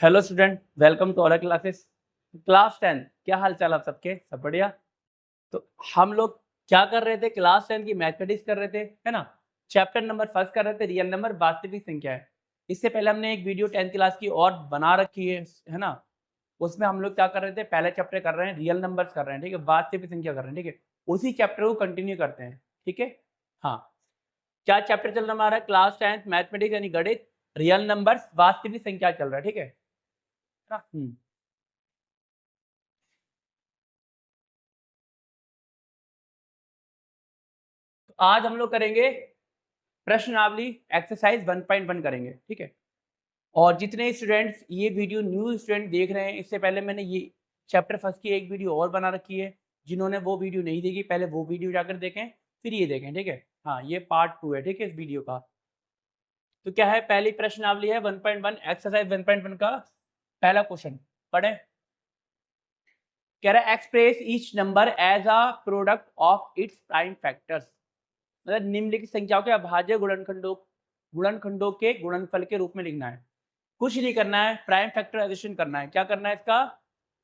Hello student, welcome to all classes. Class 10 क्या हाल चाल आप सबके? सब बढ़िया। तो हम लोग क्या कर रहे थे? क्लास 10 की मैथमेटिक्स कर रहे थे, है ना। चैप्टर नंबर फर्स्ट कर रहे थे, रियल नंबर वास्तविक संख्या है। इससे पहले हमने एक वीडियो 10th क्लास की और बना रखी है ना। उसमें हम लोग क्या कर रहे थे? पहले चैप्टर कर रहे हैं, रियल नंबर्स कर रहे हैं, ठीक है, वास्तविक संख्या कर रहे हैं, ठीक है। उसी चैप्टर को कंटिन्यू करते हैं, ठीक है। हाँ, क्या चैप्टर चल रहा है हमारा? क्लास 10 मैथमेटिक्स यानी गणित, रियल नंबर्स वास्तविक संख्या चल रहा है, ठीक है ना। तो आज हम लोग करेंगे प्रश्नावली एक्सरसाइज 1.1 करेंगे, ठीक है। और जितने स्टूडेंट्स ये वीडियो न्यू स्टूडेंट देख रहे हैं, इससे पहले मैंने ये चैप्टर फर्स्ट की एक वीडियो और बना रखी है। जिन्होंने वो वीडियो नहीं देखी, पहले वो वीडियो जाकर देखें, फिर ये देखें, ठीक है। हाँ, ये पार्ट 2 है, ठीक है, इस वीडियो का। तो क्या है, पहली प्रश्नावली है 1.1 एक्सरसाइज 1.1 का पहला क्वेश्चन पढ़े। कह रहा है express each number as a product of its prime factors. मतलब निम्नलिखित संख्याओं के अभाज्य गुणनखंडों के गुणनफल के रूप में लिखना है। कुछ नहीं करना है, प्राइम फैक्टराइजेशन करना है। क्या करना है? इसका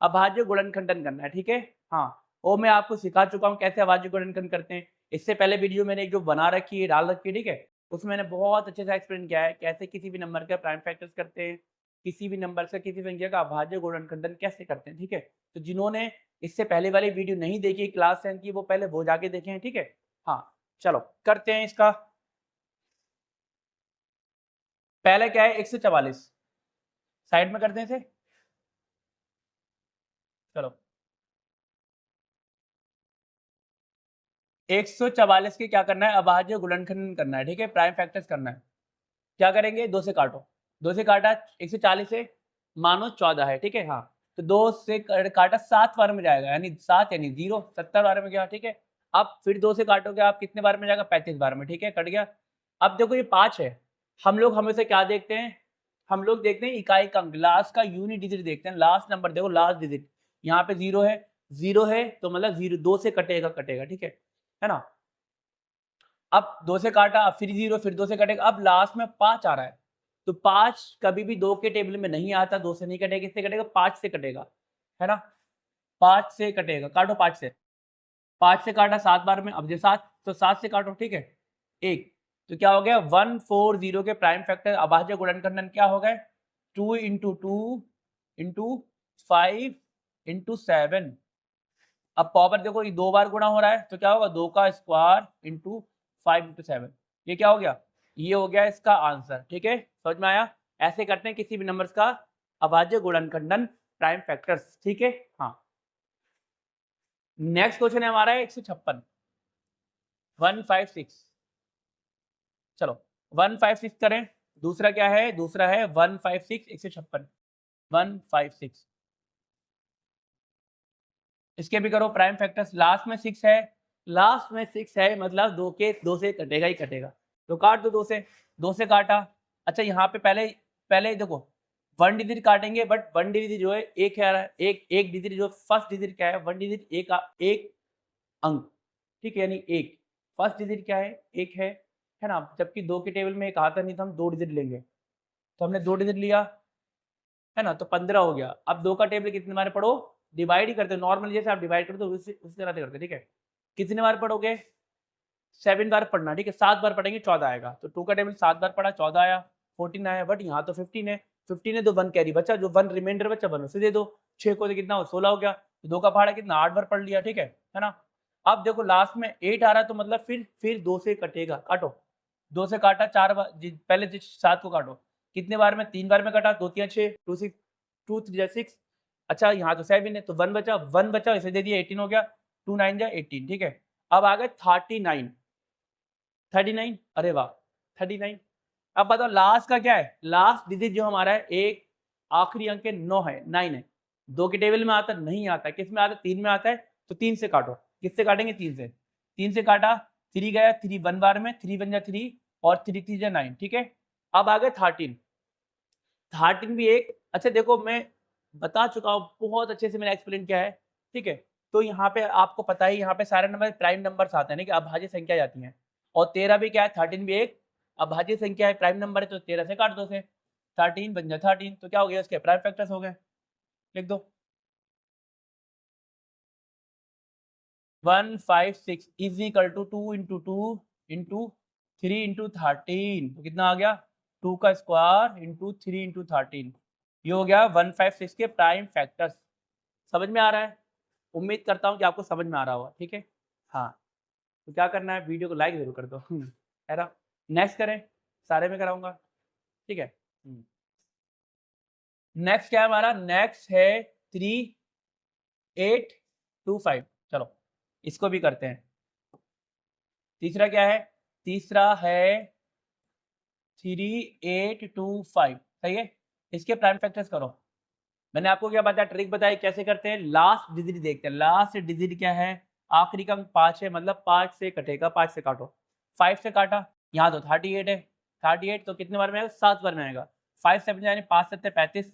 अभाज्य गुणनखंडन करना है, ठीक है। हाँ, वो मैं आपको सिखा चुका हूँ कैसे अभाज्य गुणनखंडन करते हैं। इससे पहले वीडियो मैंने एक जो बना रखी है, डाल रखी है, ठीक है। उसमें मैंने बहुत अच्छे से एक्सप्लेन किया है कैसे किसी भी नंबर का प्राइम फैक्टर्स करते हैं, किसी भी नंबर से किसी संख्या का अभाज्य गुणनखंडन कैसे करते हैं, ठीक है। तो जिन्होंने इससे पहले वाली वीडियो नहीं देखी क्लास 10 की, वो पहले वो जाके देखें, ठीक है। हाँ, चलो करते हैं इसका। पहले क्या है? 144 साइड में करते हैं इसे। चलो, 144 की क्या करना है? अभाज्य गुणनखंडन करना है, ठीक है, प्राइम फैक्टर्स करना है। क्या करेंगे? 2 से काटो। 2 से काटा 140 से, मानो 14 है, ठीक है। हाँ, तो 2 से काटा 7 बार में जाएगा, यानी 7 यानी 0, 70 बार में गया, ठीक है। अब फिर 2 से काटोगे आप, कितने बार में जाएगा? 35 बार में, ठीक है, कट गया। अब देखो ये 5 है। हम लोग हमेशा क्या देखते हैं? हम लोग देखते हैं इकाई का अंक, लास्ट का यूनिट डिजिट देखते हैं। लास्ट नंबर देखो, लास्ट डिजिट यहाँ पे 0 है। 0 है तो मतलब 0, 2 से कटेगा, ठीक है ना। अब 2 से काटा, फिर 0, फिर 2 से कटेगा, अब लास्ट में 5 आ रहा है। तो 5 कभी भी 2 के टेबल में नहीं आता, 2 से नहीं कटेगा, किससे कटेगा? 5 से कटेगा, है ना। 5 से कटेगा, काटो 5 से। 5 से काटा 7 बार में, अब जो 7, तो 7 से काटो, ठीक है, 1। तो क्या हो गया? 140 के प्राइम फैक्टर अभाज्य गुणनखंडन क्या हो गए? 2 इंटू 2 इंटू 5 इंटू 7। अब पावर देखो, ये 2 बार गुणा हो रहा है, तो क्या होगा? 2 का स्क्वायर इंटू 5 इंटू 7। ये क्या हो गया? ये हो गया इसका आंसर, ठीक है। समझ में आया? ऐसे करते हैं किसी भी नंबर्स का अभाज्य गुणनखंडन, प्राइम फैक्टर्स, ठीक है। हाँ, नेक्स्ट क्वेश्चन है हमारा 156, 156। चलो 156 करें। दूसरा क्या है? दूसरा है 156, 156, 156। इसके भी करो प्राइम फैक्टर्स। लास्ट में 6 है, लास्ट में 6 है, मतलब 2 से कटेगा ही कटेगा। तो काट दो 2 से। 2 से काटा। अच्छा, यहाँ पे पहले पहले देखो, 1 डिजिट काटेंगे, बट 1 डिजिट जो है एक है, एक डिजिट जो फर्स्ट डिजिट क्या है? 1 डिजिट एक अंक, ठीक है, यानी एक। फर्स्ट डिजिट क्या है? एक है ना। जबकि 2 के टेबल में एक आता नहीं, तो हम 2 डिजिट लेंगे। तो हमने 2 डिजिट लिया, है ना, तो 15 हो गया। अब 2 का टेबल कितने बार पढ़ो? डिवाइड ही करते हो, नॉर्मल जैसे आप डिवाइड करते हो उसी तरह से करते, ठीक है। कितने बार पढ़ोगे? 7 बार पढ़ना, ठीक है। 7 बार पढ़ेंगे 14 आएगा। तो 2 का टेबल 7 बार पढ़ा, 14 आया, 14 आया, बट यहाँ तो 15 है। 15 है तो 1 कैरी बचा, जो 1 रिमाइंडर बचा 1 उसे दे दो। 6 को तो कितना हो? 16 हो गया। तो 2 का पहाड़ा कितना? 8 बार पढ़ लिया, ठीक है ना। अब देखो लास्ट में 8 आ रहा है, तो मतलब फिर 2 से कटेगा, काटो। 2 से काटा 4 बार, पहले 7 को काटो, कितने बार में? 3 बार में काटा, 2 3 6, 2 6, 2 3 6। अच्छा, यहाँ तो 7 है, तो 1 बचा, 1 बचा, इसे दे दिया, 18 हो गया। 2 9 जा 18, ठीक है। अब आ गए 39, 39, अरे वाह, 39। अब बताओ लास्ट का क्या है? लास्ट डिजिट जो हमारा है, एक आखिरी अंक है 9 है, 9 है। 2 के टेबल में आता नहीं आता, किस में आता है? 3 में आता है। तो 3 से काटो, किससे काटेंगे? 3 से। 3 से काटा, 3 गया, 3 1 बार में, 3 1 जा 3 और 3 3 जा 9, ठीक है। अब आ गए 13। 13 भी एक। अच्छा देखो, मैं बता चुका हूँ, बहुत अच्छे से मैंने एक्सप्लेन किया है, ठीक है। तो यहाँ पे आपको पता है, यहाँ पे सारे नंबर प्राइम नंबर्स आते हैं, नहीं कि अभाज्य संख्या जाती हैं। और 13 भी क्या है? 13 भी एक अभाज्य संख्या है, प्राइम नंबर है, तो 13 से काट दो से। 13 बन जाए 13, तो क्या हो गया इसके प्राइम फैक्टर्स हो गए, लिख दो 156 is equal to 2 into 2 into 3 into 13, तो कितना आ गया 2 का स्क्वायर इंटू 3 इंटू 13, ये हो गया 156 के प्राइम फैक्टर्स। समझ में आ रहा है? उम्मीद करता हूँ कि आपको समझ में आ रहा होगा, ठीक है। हाँ, तो क्या करना है, वीडियो को लाइक जरूर कर दो है ना। नेक्स्ट करें, सारे में कराऊंगा, ठीक है। नेक्स्ट क्या है हमारा, नेक्स्ट है 3825, चलो इसको भी करते हैं। तीसरा क्या है, तीसरा है 3825, सही है। इसके प्राइम फैक्टर्स करो। मैंने आपको क्या बताया, ट्रिक बताई कैसे करते हैं, लास्ट डिजिट देखते हैं। लास्ट डिजिट क्या है, आखिरी का अंक 5 है, मतलब 5 से कटेगा, 5 से काटो, 5 से काटा, यहाँ तो 38 है, 38 तो कितने बार में आएगा, 7 बार में आएगा। 5 7 यानी 5 7 35,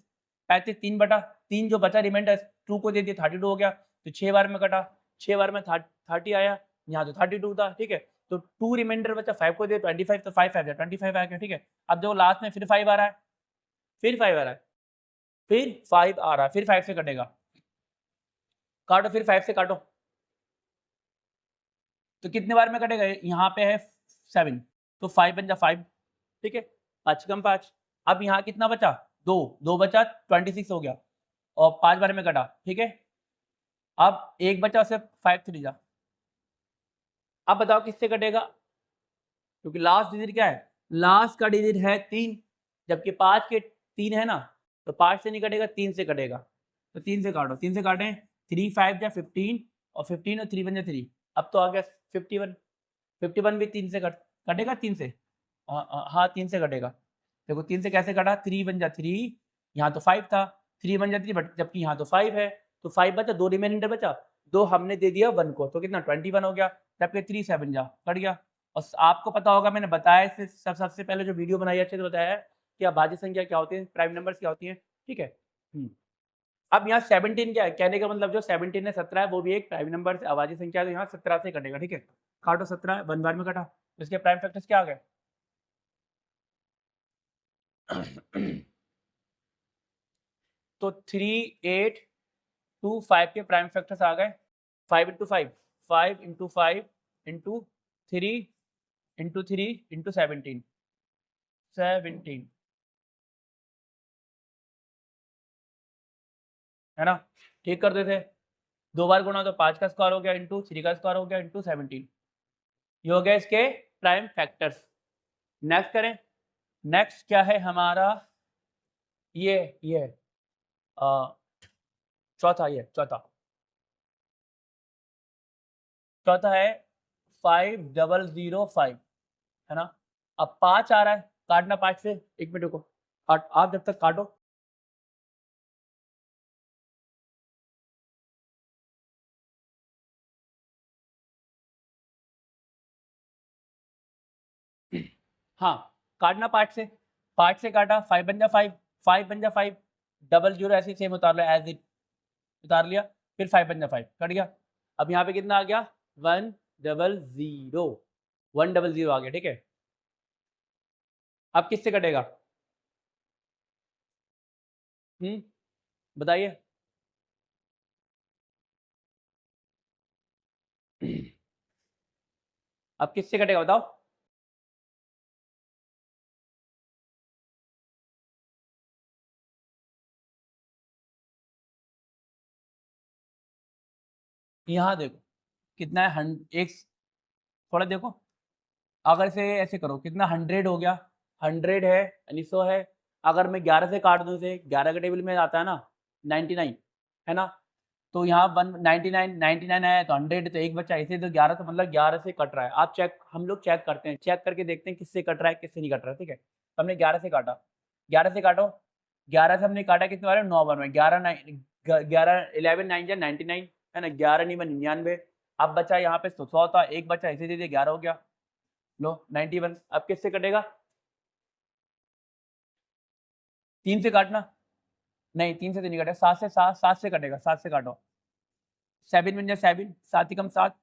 35 3 बटा 3 जो बचा रिमाइंडर 2 को दे दिया 32 हो गया, तो 6 बार में कटा, 6 बार में 30 आया, यहाँ तो 32 था, ठीक है। तो 2 रिमाइंडर बचा, 5 को दे 25, तो 5 5 25 आ गया, ठीक है। अब जो लास्ट में फिर 5 आ रहा है, फिर 5 आ रहा है, फिर 5 आ रहा है, फिर 5 से कटेगा, काटो, फिर 5 से काटो, तो कितने बार में कटेगा, यहाँ पे है 7, तो 5 बन जा 5, ठीक है, 5 कम 5। अब यहाँ कितना बचा, 2 2 बचा 26 हो गया, और 5 बार में कटा, ठीक है। अब एक बचा, उसे 5 3 जा। अब बताओ किससे कटेगा, क्योंकि लास्ट डिजिट क्या है, लास्ट का डिजिट है 3, जबकि 5 के 3 है ना, तो 5 से नहीं कटेगा, 3 से कटेगा, तो 3 से काटो, 3 से काटें, 3 5 जा 15, और 15 और 3 बन जा 3, अब तो आ गया 51, 51 भी 3 से कटेगा, 3 से, हाँ 3 से कटेगा। देखो 3 से कैसे कटा, 3 बन जा 3, यहाँ तो 5 था, 3 बन जा 3, बट जबकि यहाँ तो 5 है, तो 5 बचा, 2 रिमाइंडर बचा, 2 हमने दे दिया 1 को, तो कितना 21 हो गया, जबकि 3 7 जा कट गया। और आपको पता होगा, मैंने बताया सबसे पहले जो वीडियो बनाई अच्छे से बताया है कि अभाज्य संख्या क्या होती है, प्राइम नंबर्स क्या होती है, ठीक है। अब यहाँ 17 क्या है, कहने का मतलब जो 17 है 17 है, वो भी एक प्राइम नंबर से अभाज्य संख्या है, तो यहाँ 17 से कटेगा, ठीक है। काटो 17, 1 बार में कटा, तो इसके प्राइम फैक्टर्स क्या आ गए तो 3825 के प्राइम फैक्टर्स आ गए, 5 into 5, 5 into 5 into 3 into 3 into 17, 17 है ना, ठीक कर देते, 2 बार गुणा तो 5 का स्क्वायर हो गया, इंटू 3 का स्क्वायर हो गया, इंटू 17, ये हो गया इसके प्राइम फैक्टर्स। नेक्स्ट करें, नेक्स्ट क्या है हमारा, ये चौथा, ये चौथा है 5005, है ना। अब 5 आ रहा है, काटना 5 से, 1 मिनट को आप जब तक काटो, हाँ काटना 5 से काटा, 5 बन जा 5, 5 बन जा 5, डबल जीरो ऐसे सेम उतार लो, एज इट उतार लिया, फिर 5 बन जा 5 कट गया। अब यहाँ पे कितना आ गया 100, 100 आ गया, ठीक है। अब किससे कटेगा, बताइए अब किससे कटेगा बताओ, यहाँ देखो कितना है, एक थोड़ा देखो, अगर से ऐसे करो कितना 100 हो गया, 100 है यानी 100 है। अगर मैं 11 से काट दूँ, से 11 के टेबल में आता है ना 99, है ना, तो यहाँ 199 99 आया, तो 100 तो एक बच्चा, ऐसे तो 11, तो मतलब 11 से कट रहा है। आप चेक, हम लोग चेक करते हैं, चेक करके देखते हैं किससे कट रहा है किससे नहीं कट रहा है, ठीक है। तो हमने 11 से काटा, 11 से काटो, 11 से हमने काटा कितने बार, 9 बार में, 11 11 9 जा 99, है ना, 11 नहीं 99। अब बचा यहाँ पे 100 था, एक बच्चा ऐसे दे दिया 11 हो गया, लो 91। अब किससे कटेगा, 3 से काटना, नहीं 3 से तो नहीं कटेगा, 7 से, 7 से कटेगा, 7 से काटो, 7 बन जाए 7, 7 ही कम 7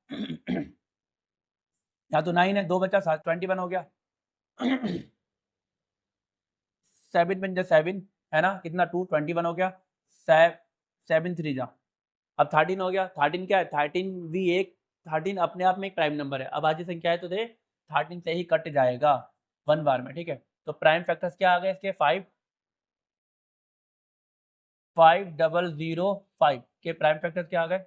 यहाँ तो 9 है, 2 बचा 7, 21 हो गया 7 बन जा 7 है ना, कितना 2 21 हो गया, 7 3 जा, अब 13 हो गया। 13 क्या है, 13 भी एक 13 अपने आप में एक प्राइम नंबर है। अब आज संख्या है तो दे 13 से ही कट जाएगा 1 बार में, ठीक है। तो प्राइम फैक्टर्स क्या आ गए इसके, 5 5005 के प्राइम फैक्टर्स क्या आ गए,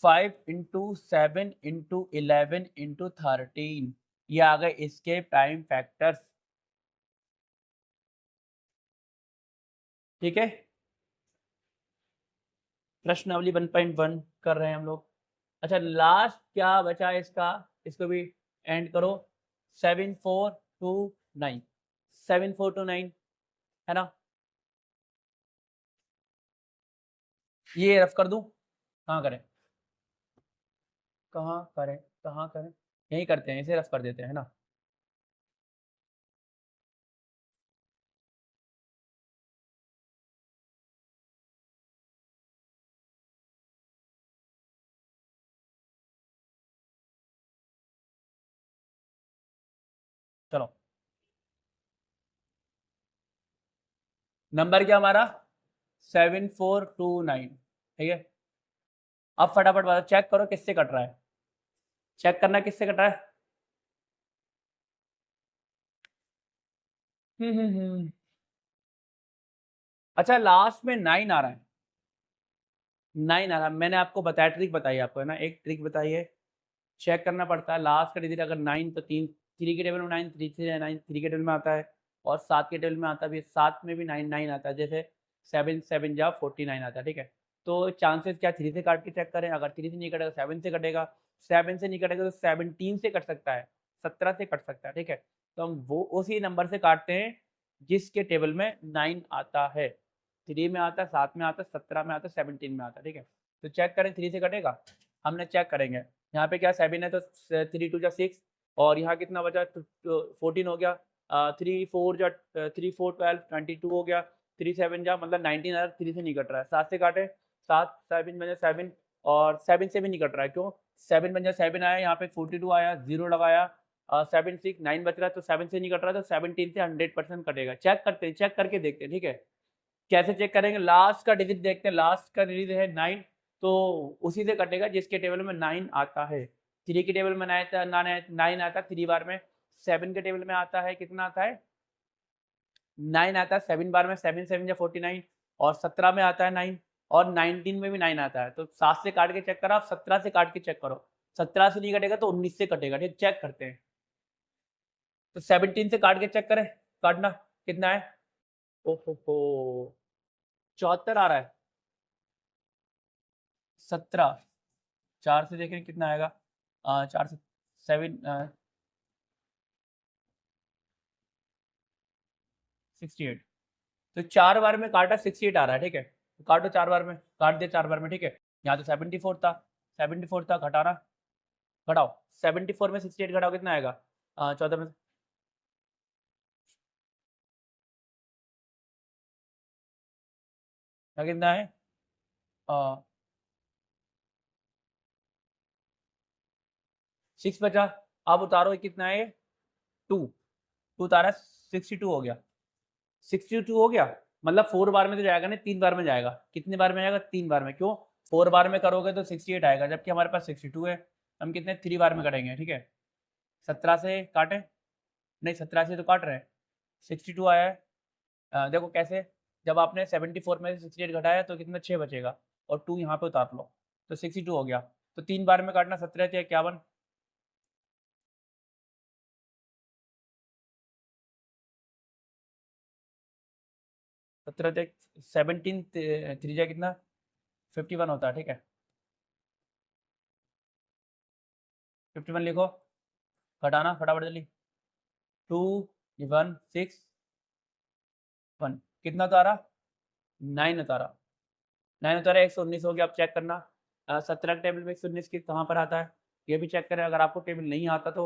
5 इंटू 7 इंटू 11 इंटू 13, ये आ गए इसके प्राइम फैक्टर्स, ठीक है। प्रश्नावली 1.1 कर रहे हैं हम लोग। अच्छा लास्ट क्या बचा है इसका, इसको भी एंड करो, 7429, 7429 है ना, ये रफ कर दूं, कहाँ करें, कहाँ करें, कहाँ करें, यही करते हैं, इसे रफ कर देते हैं ना। चलो नंबर क्या हमारा 7429, ठीक है। अब फटाफट बताओ, चेक करो किससे कट रहा है, चेक करना किससे कट रहा है। हम्म। अच्छा लास्ट में 9 आ रहा है, 9 आ रहा है, मैंने आपको बताया, ट्रिक बताई आपको है ना, एक ट्रिक बताई है, चेक करना पड़ता है लास्ट का डिजिट अगर 9 तो 3 के टेबल में 9, 3 से 9 3 के टेबल में आता है, और 7 के टेबल में आता है, 7 में भी 9 9 आता है, जैसे 7 7 जा 49 आता है, ठीक है। तो चांसेस क्या, 3 से काट के चेक करें, अगर 3 से नहीं कटेगा 7 से कटेगा, 7 से नहीं कटेगा तो 17 से कट सकता है, 17 से कट सकता है, ठीक है। तो हम वो उसी नंबर से काटते हैं जिसके टेबल में 9 आता है, 3 में आता है, 7 में आता है, 17 में आता है, 17 में आता है, ठीक है। तो चेक करें 3 से कटेगा, हमने चेक करेंगे, यहाँ पे क्या 7 है तो 3 2 जा 6, और यहाँ कितना बचा 14 हो गया, 3 4 जा 3 4 12 22 हो गया, 3 7 जा मतलब 19 आ, 3 से नहीं कट रहा है, 7 से काटे 7 7 बन जा 7, और 7 से भी नहीं कट रहा है, क्यों 7 बन जा 7 आया, यहाँ पे 42 आया, 0 लगाया, 7 6 9 बच रहा है, तो 7 से नहीं कट रहा है, तो 17 से 100% कटेगा। चेक करते हैं, चेक करके देखते हैं, ठीक है। कैसे चेक करेंगे, लास्ट का डिजिट देखते हैं, लास्ट का डिजिट है 9, तो उसी से कटेगा जिसके टेबल में 9 आता है। 3 के टेबल में 9 आता है 3 बार में, 7 के टेबल में आता है, कितना आता है 9 आता है 7 बार में, 7 7 या 49, और 17 में आता है 9, और 19 में भी 9 आता है। तो 7 से काट के चेक करो, आप 17 से काट के चेक करो, 17 से नहीं कटेगा तो 19 से कटेगा, ठीक, चेक करते हैं। तो 17 से काट के चेक करें, काटना कितना है, ओहो हो 74 आ रहा है, 17 4 से देखें कितना आएगा, 4 से 7 68, तो 4 बार में काटा 68 आ रहा है, ठीक है। तो काटो 4 बार में, काट दिया 4 बार में, ठीक है। यहाँ तो 74 था, 74 था, घटाना, घटाओ 74 में 68 घटाओ कितना आएगा, 14 में कितना है, 6 बचा, अब उतारो कितना है, 2 2 उतारा 62 हो गया, 62 हो गया, मतलब 4 बार में तो जाएगा नहीं, 3 बार में जाएगा, कितने बार में जाएगा, 3 बार में, क्यों 4 बार में करोगे तो 68 आएगा, जबकि हमारे पास 62 है, हम कितने 3 बार में करेंगे, ठीक है। 17 से काटें, नहीं 17 से तो काट रहे हैं, 62 आया है, देखो कैसे, जब आपने 74 में से 68 घटाया तो कितना 6 बचेगा, और 2 यहाँ पे उतार लो, तो 62 हो गया, तो 3 बार में काटना, 17 से 51, 17 से 17 3 जा कितना 51 होता है, ठीक है। 51 लिखो, घटाना फटाफट जल्दी, 2 1 6 1, कितना उतारा 9 उतारा, 9 उतारा 119 हो गया। अब चेक करना 17 के टेबल में 119 की कहाँ पर आता है, ये भी चेक करें, अगर आपको टेबल नहीं आता तो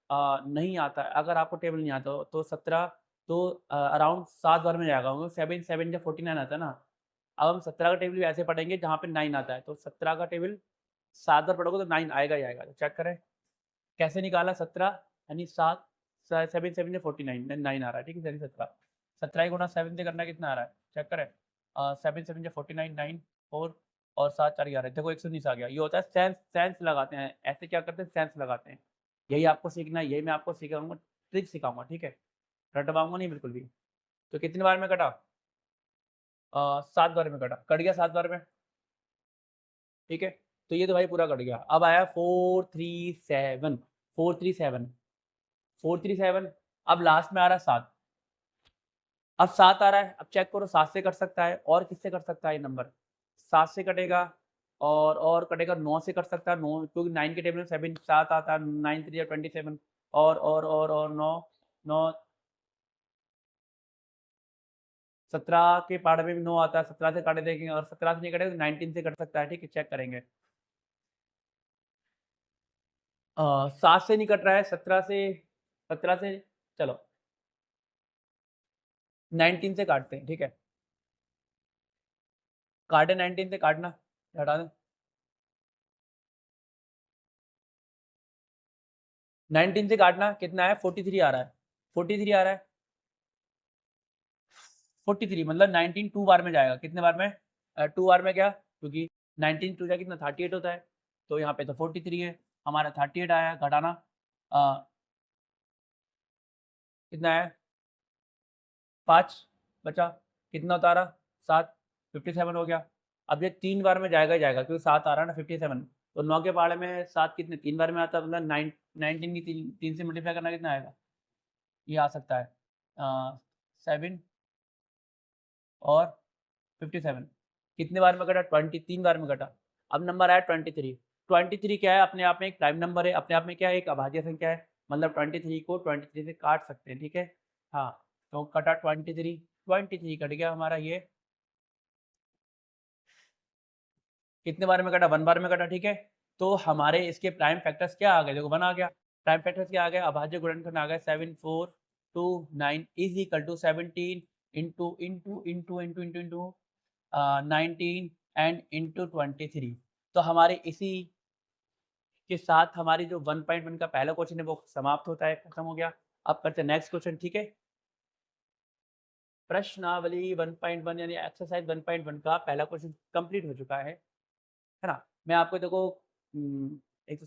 नहीं आता है, अगर आपको टेबल नहीं आता तो 17 तो अराउंड 7 बार में जाएगा, 7 7 जब 49 आता है ना। अब हम 17 का टेबल भी ऐसे पढ़ेंगे जहाँ पे 9 आता है, तो 17 का टेबल 7 बार पढ़ोगे तो 9 आएगा ही आएगा, तो चेक करें, कैसे निकाला 17 यानी 7 7 7 से 49 9 आ रहा है, ठीक है, 17 17 गुना 7 से करना कितना आ रहा है, चेक करें। 7 7 से 49 9 4 और 7 4 11, देखो 119 आ गया। ये होता है सेंस, सेंस लगाते हैं, ऐसे क्या करते हैं, सेंस लगाते हैं। यही आपको सीखना है, यही मैं आपको सिखाऊंगा, ट्रिक सिखाऊंगा, ठीक है, रटवाऊंगा नहीं बिल्कुल भी। तो कितनी बार में कटा, 7 बार में कटा, कट गया 7 बार में, ठीक है। तो ये तो भाई पूरा कट गया। अब आया 437 437 437, अब लास्ट में आ रहा है 7, अब 7 आ रहा है। अब चेक करो 7 से कट सकता है और किससे कट सकता है ये नंबर, 7 से कटेगा और कटेगा 9 से कट सकता है, 9 क्योंकि 9 के टेबल में 7 7 आता है, 9 3 27 और 9 9 17 के पार्ट में भी 9 आता है, 17 से काटे देखेंगे और 17 से नहीं कटेगा तो 19 से कट सकता है, ठीक है, चेक करेंगे। 7 से नहीं कट रहा है, 17 से चलो 19 से काटते हैं, ठीक है, काटे 19 से, काटना हटा दें, 19 से काटना कितना है, 43 आ रहा है, 43 आ रहा है, 43 मतलब 19 2 बार में जाएगा, कितने बार में, 2 बार में, क्या क्योंकि 19 2 जा कितना 38 होता है, तो यहाँ पे तो 43 है, हमारा 38 आया, घटाना कितना है, 5 बचा, कितना उतारा 7, 57 हो गया। अब ये 3 बार में जाएगा ही जाएगा क्योंकि 7 आ रहा है ना 57, तो 9 के पहाड़े में 7 कितने 3 बार में आता है, मतलब 19 की 3 से मल्टीप्लाई करना कितना आएगा, ये आ सकता है 7 और 57, कितने बार में कटा, 23 बार में कटा। अब नंबर आया 23, 23 क्या है, अपने आप में एक प्राइम नंबर है, अपने आप में क्या है, एक अभाज्य संख्या है, मतलब 23 को 23 से काट सकते हैं, ठीक है। हाँ, तो कटा 23 कट गया हमारा, ये कितने बार में कटा, 1 बार में कटा, ठीक है। तो हमारे इसके प्राइम फैक्टर्स क्या आ गए, देखो 1 आ गया, प्राइम फैक्टर्स क्या आ गए, अभाज्य गुणनखंड आ गए 7 4 2 9 is equal to 17 into into into into into into 19 and into 23। तो हमारे इसी के साथ हमारी जो 1.1 का पहला क्वेश्चन है वो समाप्त होता है, खत्म हो गया। अब करते हैं नेक्स्ट क्वेश्चन, ठीक है। प्रश्नावली 1.1 यानी एक्सरसाइज 1.1 का पहला क्वेश्चन कंप्लीट हो चुका है ना। मैं आपको देखो एक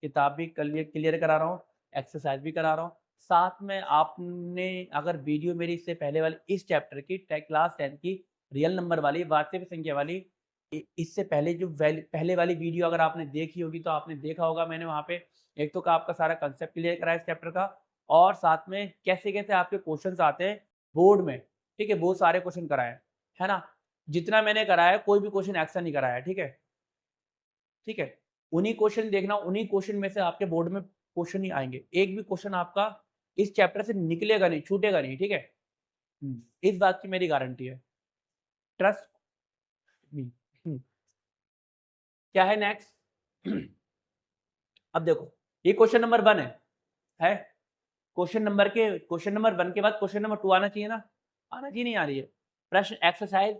किताब भी क्लियर करा रहा हूँ, एक्सरसाइज भी करा रहा हूँ, साथ में आपने अगर वीडियो मेरी इससे पहले वाली इस चैप्टर की क्लास 10 की रियल नंबर वाली वास्तविक संख्या वाली इससे पहले जो पहले वाली वीडियो अगर आपने देखी होगी तो आपने देखा होगा, मैंने वहाँ पे एक तो का आपका सारा कंसेप्ट क्लियर करा है इस चैप्टर का, और साथ में कैसे कैसे आपके क्वेश्चंस आते हैं बोर्ड में, ठीक है, बहुत सारे क्वेश्चन कराए है ना। जितना मैंने कराया कोई भी क्वेश्चन एक्स्ट्रा नहीं कराया, ठीक है, ठीक है। उन्हीं क्वेश्चन देखना, उन्हीं क्वेश्चन में से आपके बोर्ड में क्वेश्चन ही आएंगे, एक भी क्वेश्चन आपका इस चैप्टर से निकलेगा नहीं, छूटेगा नहीं, ठीक है। इस बात की मेरी गारंटी है, ट्रस्ट मी। क्या है नेक्स्ट अब देखो ये क्वेश्चन नंबर 1 है क्वेश्चन नंबर 1 के बाद क्वेश्चन नंबर 2 आना चाहिए ना, आना चाहिए, नहीं आ रही है। प्रश्न एक्सरसाइज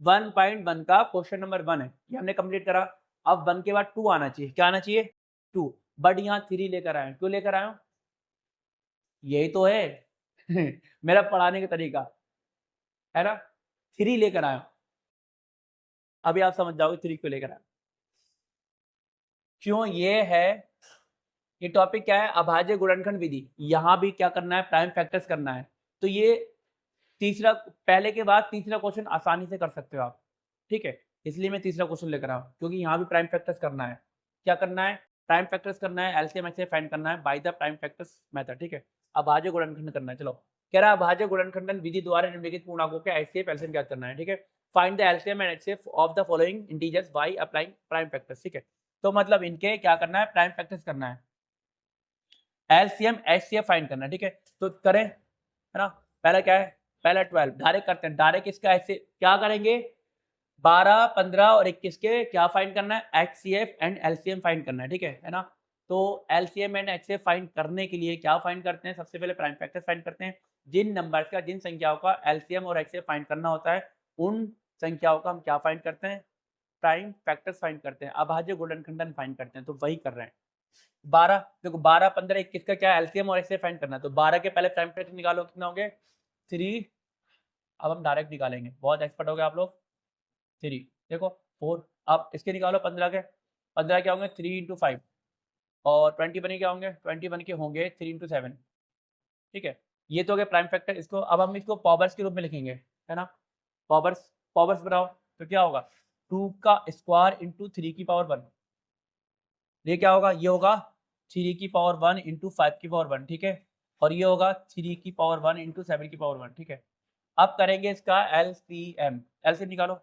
1.1 का क्वेश्चन नंबर 1 है, ये हमने कंप्लीट करा। अब 1 के बाद 2 आना चाहिए, क्या आना चाहिए 2, बट यहाँ 3 लेकर आए, क्यों लेकर आए हो, यही तो है मेरा पढ़ाने का तरीका है ना, 3 लेकर आए, अभी आप समझ जाओगे 3 क्यों लेकर आए, क्यों ये है। ये टॉपिक क्या है, अभाज्य गुणनखंड विधि, यहाँ भी क्या करना है, प्राइम फैक्टर्स करना है। तो ये तीसरा, पहले के बाद तीसरा क्वेश्चन आसानी से कर सकते हो आप, ठीक है, इसलिए मैं तीसरा क्वेश्चन लेकर आऊँ, क्योंकि यहाँ भी प्राइम फैक्टर्स करना है। क्या करना है, प्राइम फैक्टर्स करना है, एलसीएम एचसीएफ फाइंड करना है bye the prime factors method, ठीक है। अभाज्य गुणनखंड करना है, चलो कह रहा है अभाज्य गुणनखंडन विधि द्वारा निम्नलिखित पूर्णांकों के एचसीएफ एलसीएम ज्ञात करना है, ठीक है। Find the LCM and HCF of the following integers by applying prime factors, ठीक है। तो मतलब इनके क्या करना है, प्राइम फैक्टर्स करना है, एलसीएम एचसीएफ फाइंड करना है, ठीक है। तो करें, है ना, पहला क्या है, पहला 12 डायरेक्ट करते हैं, डायरेक्ट इसका ऐसे क्या करेंगे, 12 15 और 21 के क्या फाइंड करना है, एचसीएफ एंड एलसीएम फाइंड करना है, ठीक है ना। तो एलसीएम एंड एचसीएफ फाइंड करने के लिए क्या फाइंड करते हैं, सबसे पहले प्राइम फैक्टर्स फाइंड करते हैं। जिन नंबर्स का, जिन संख्याओं का एलसीएम और एचसीएफ फाइंड करना होता है उन संख्याओं का हम क्या फाइंड करते हैं, प्राइम फैक्टर्स फाइंड करते हैं, अभाज्य गुणनखंडन फाइंड करते हैं, तो वही कर रहे हैं। 12 देखो 12 15 21 का क्या है एलसीएम और एचसीएफ फाइंड करना है, तो 12 के पहले प्राइम फैक्टर निकालो, कितना होंगे 3। अब हम डायरेक्ट निकालेंगे, बहुत एक्सपर्ट हो गए आप लोग। 3 देखो 4, अब इसके निकालो 15 के, 15 क्या होंगे 3 इंटू 5 और 20 बने क्या होंगे 20 बन के होंगे 3 इंटू 7। ठीक है, ये तो हो गया प्राइम फैक्टर। इसको अब हम इसको पावर्स के रूप में लिखेंगे, है ना। पावर्स पावर्स बनाओ, तो क्या होगा 2 का स्क्वायर इंटू 3 की पावर 1, ये क्या होगा, ये होगा 3 की पावर 1 इंटू 5 की पावर 1, ठीक है। और ये होगा 3 की पावर 1 इंटू 7 की पावर 1, ठीक है। अब करेंगे इसका एलसीएम, एलसीएम निकालो।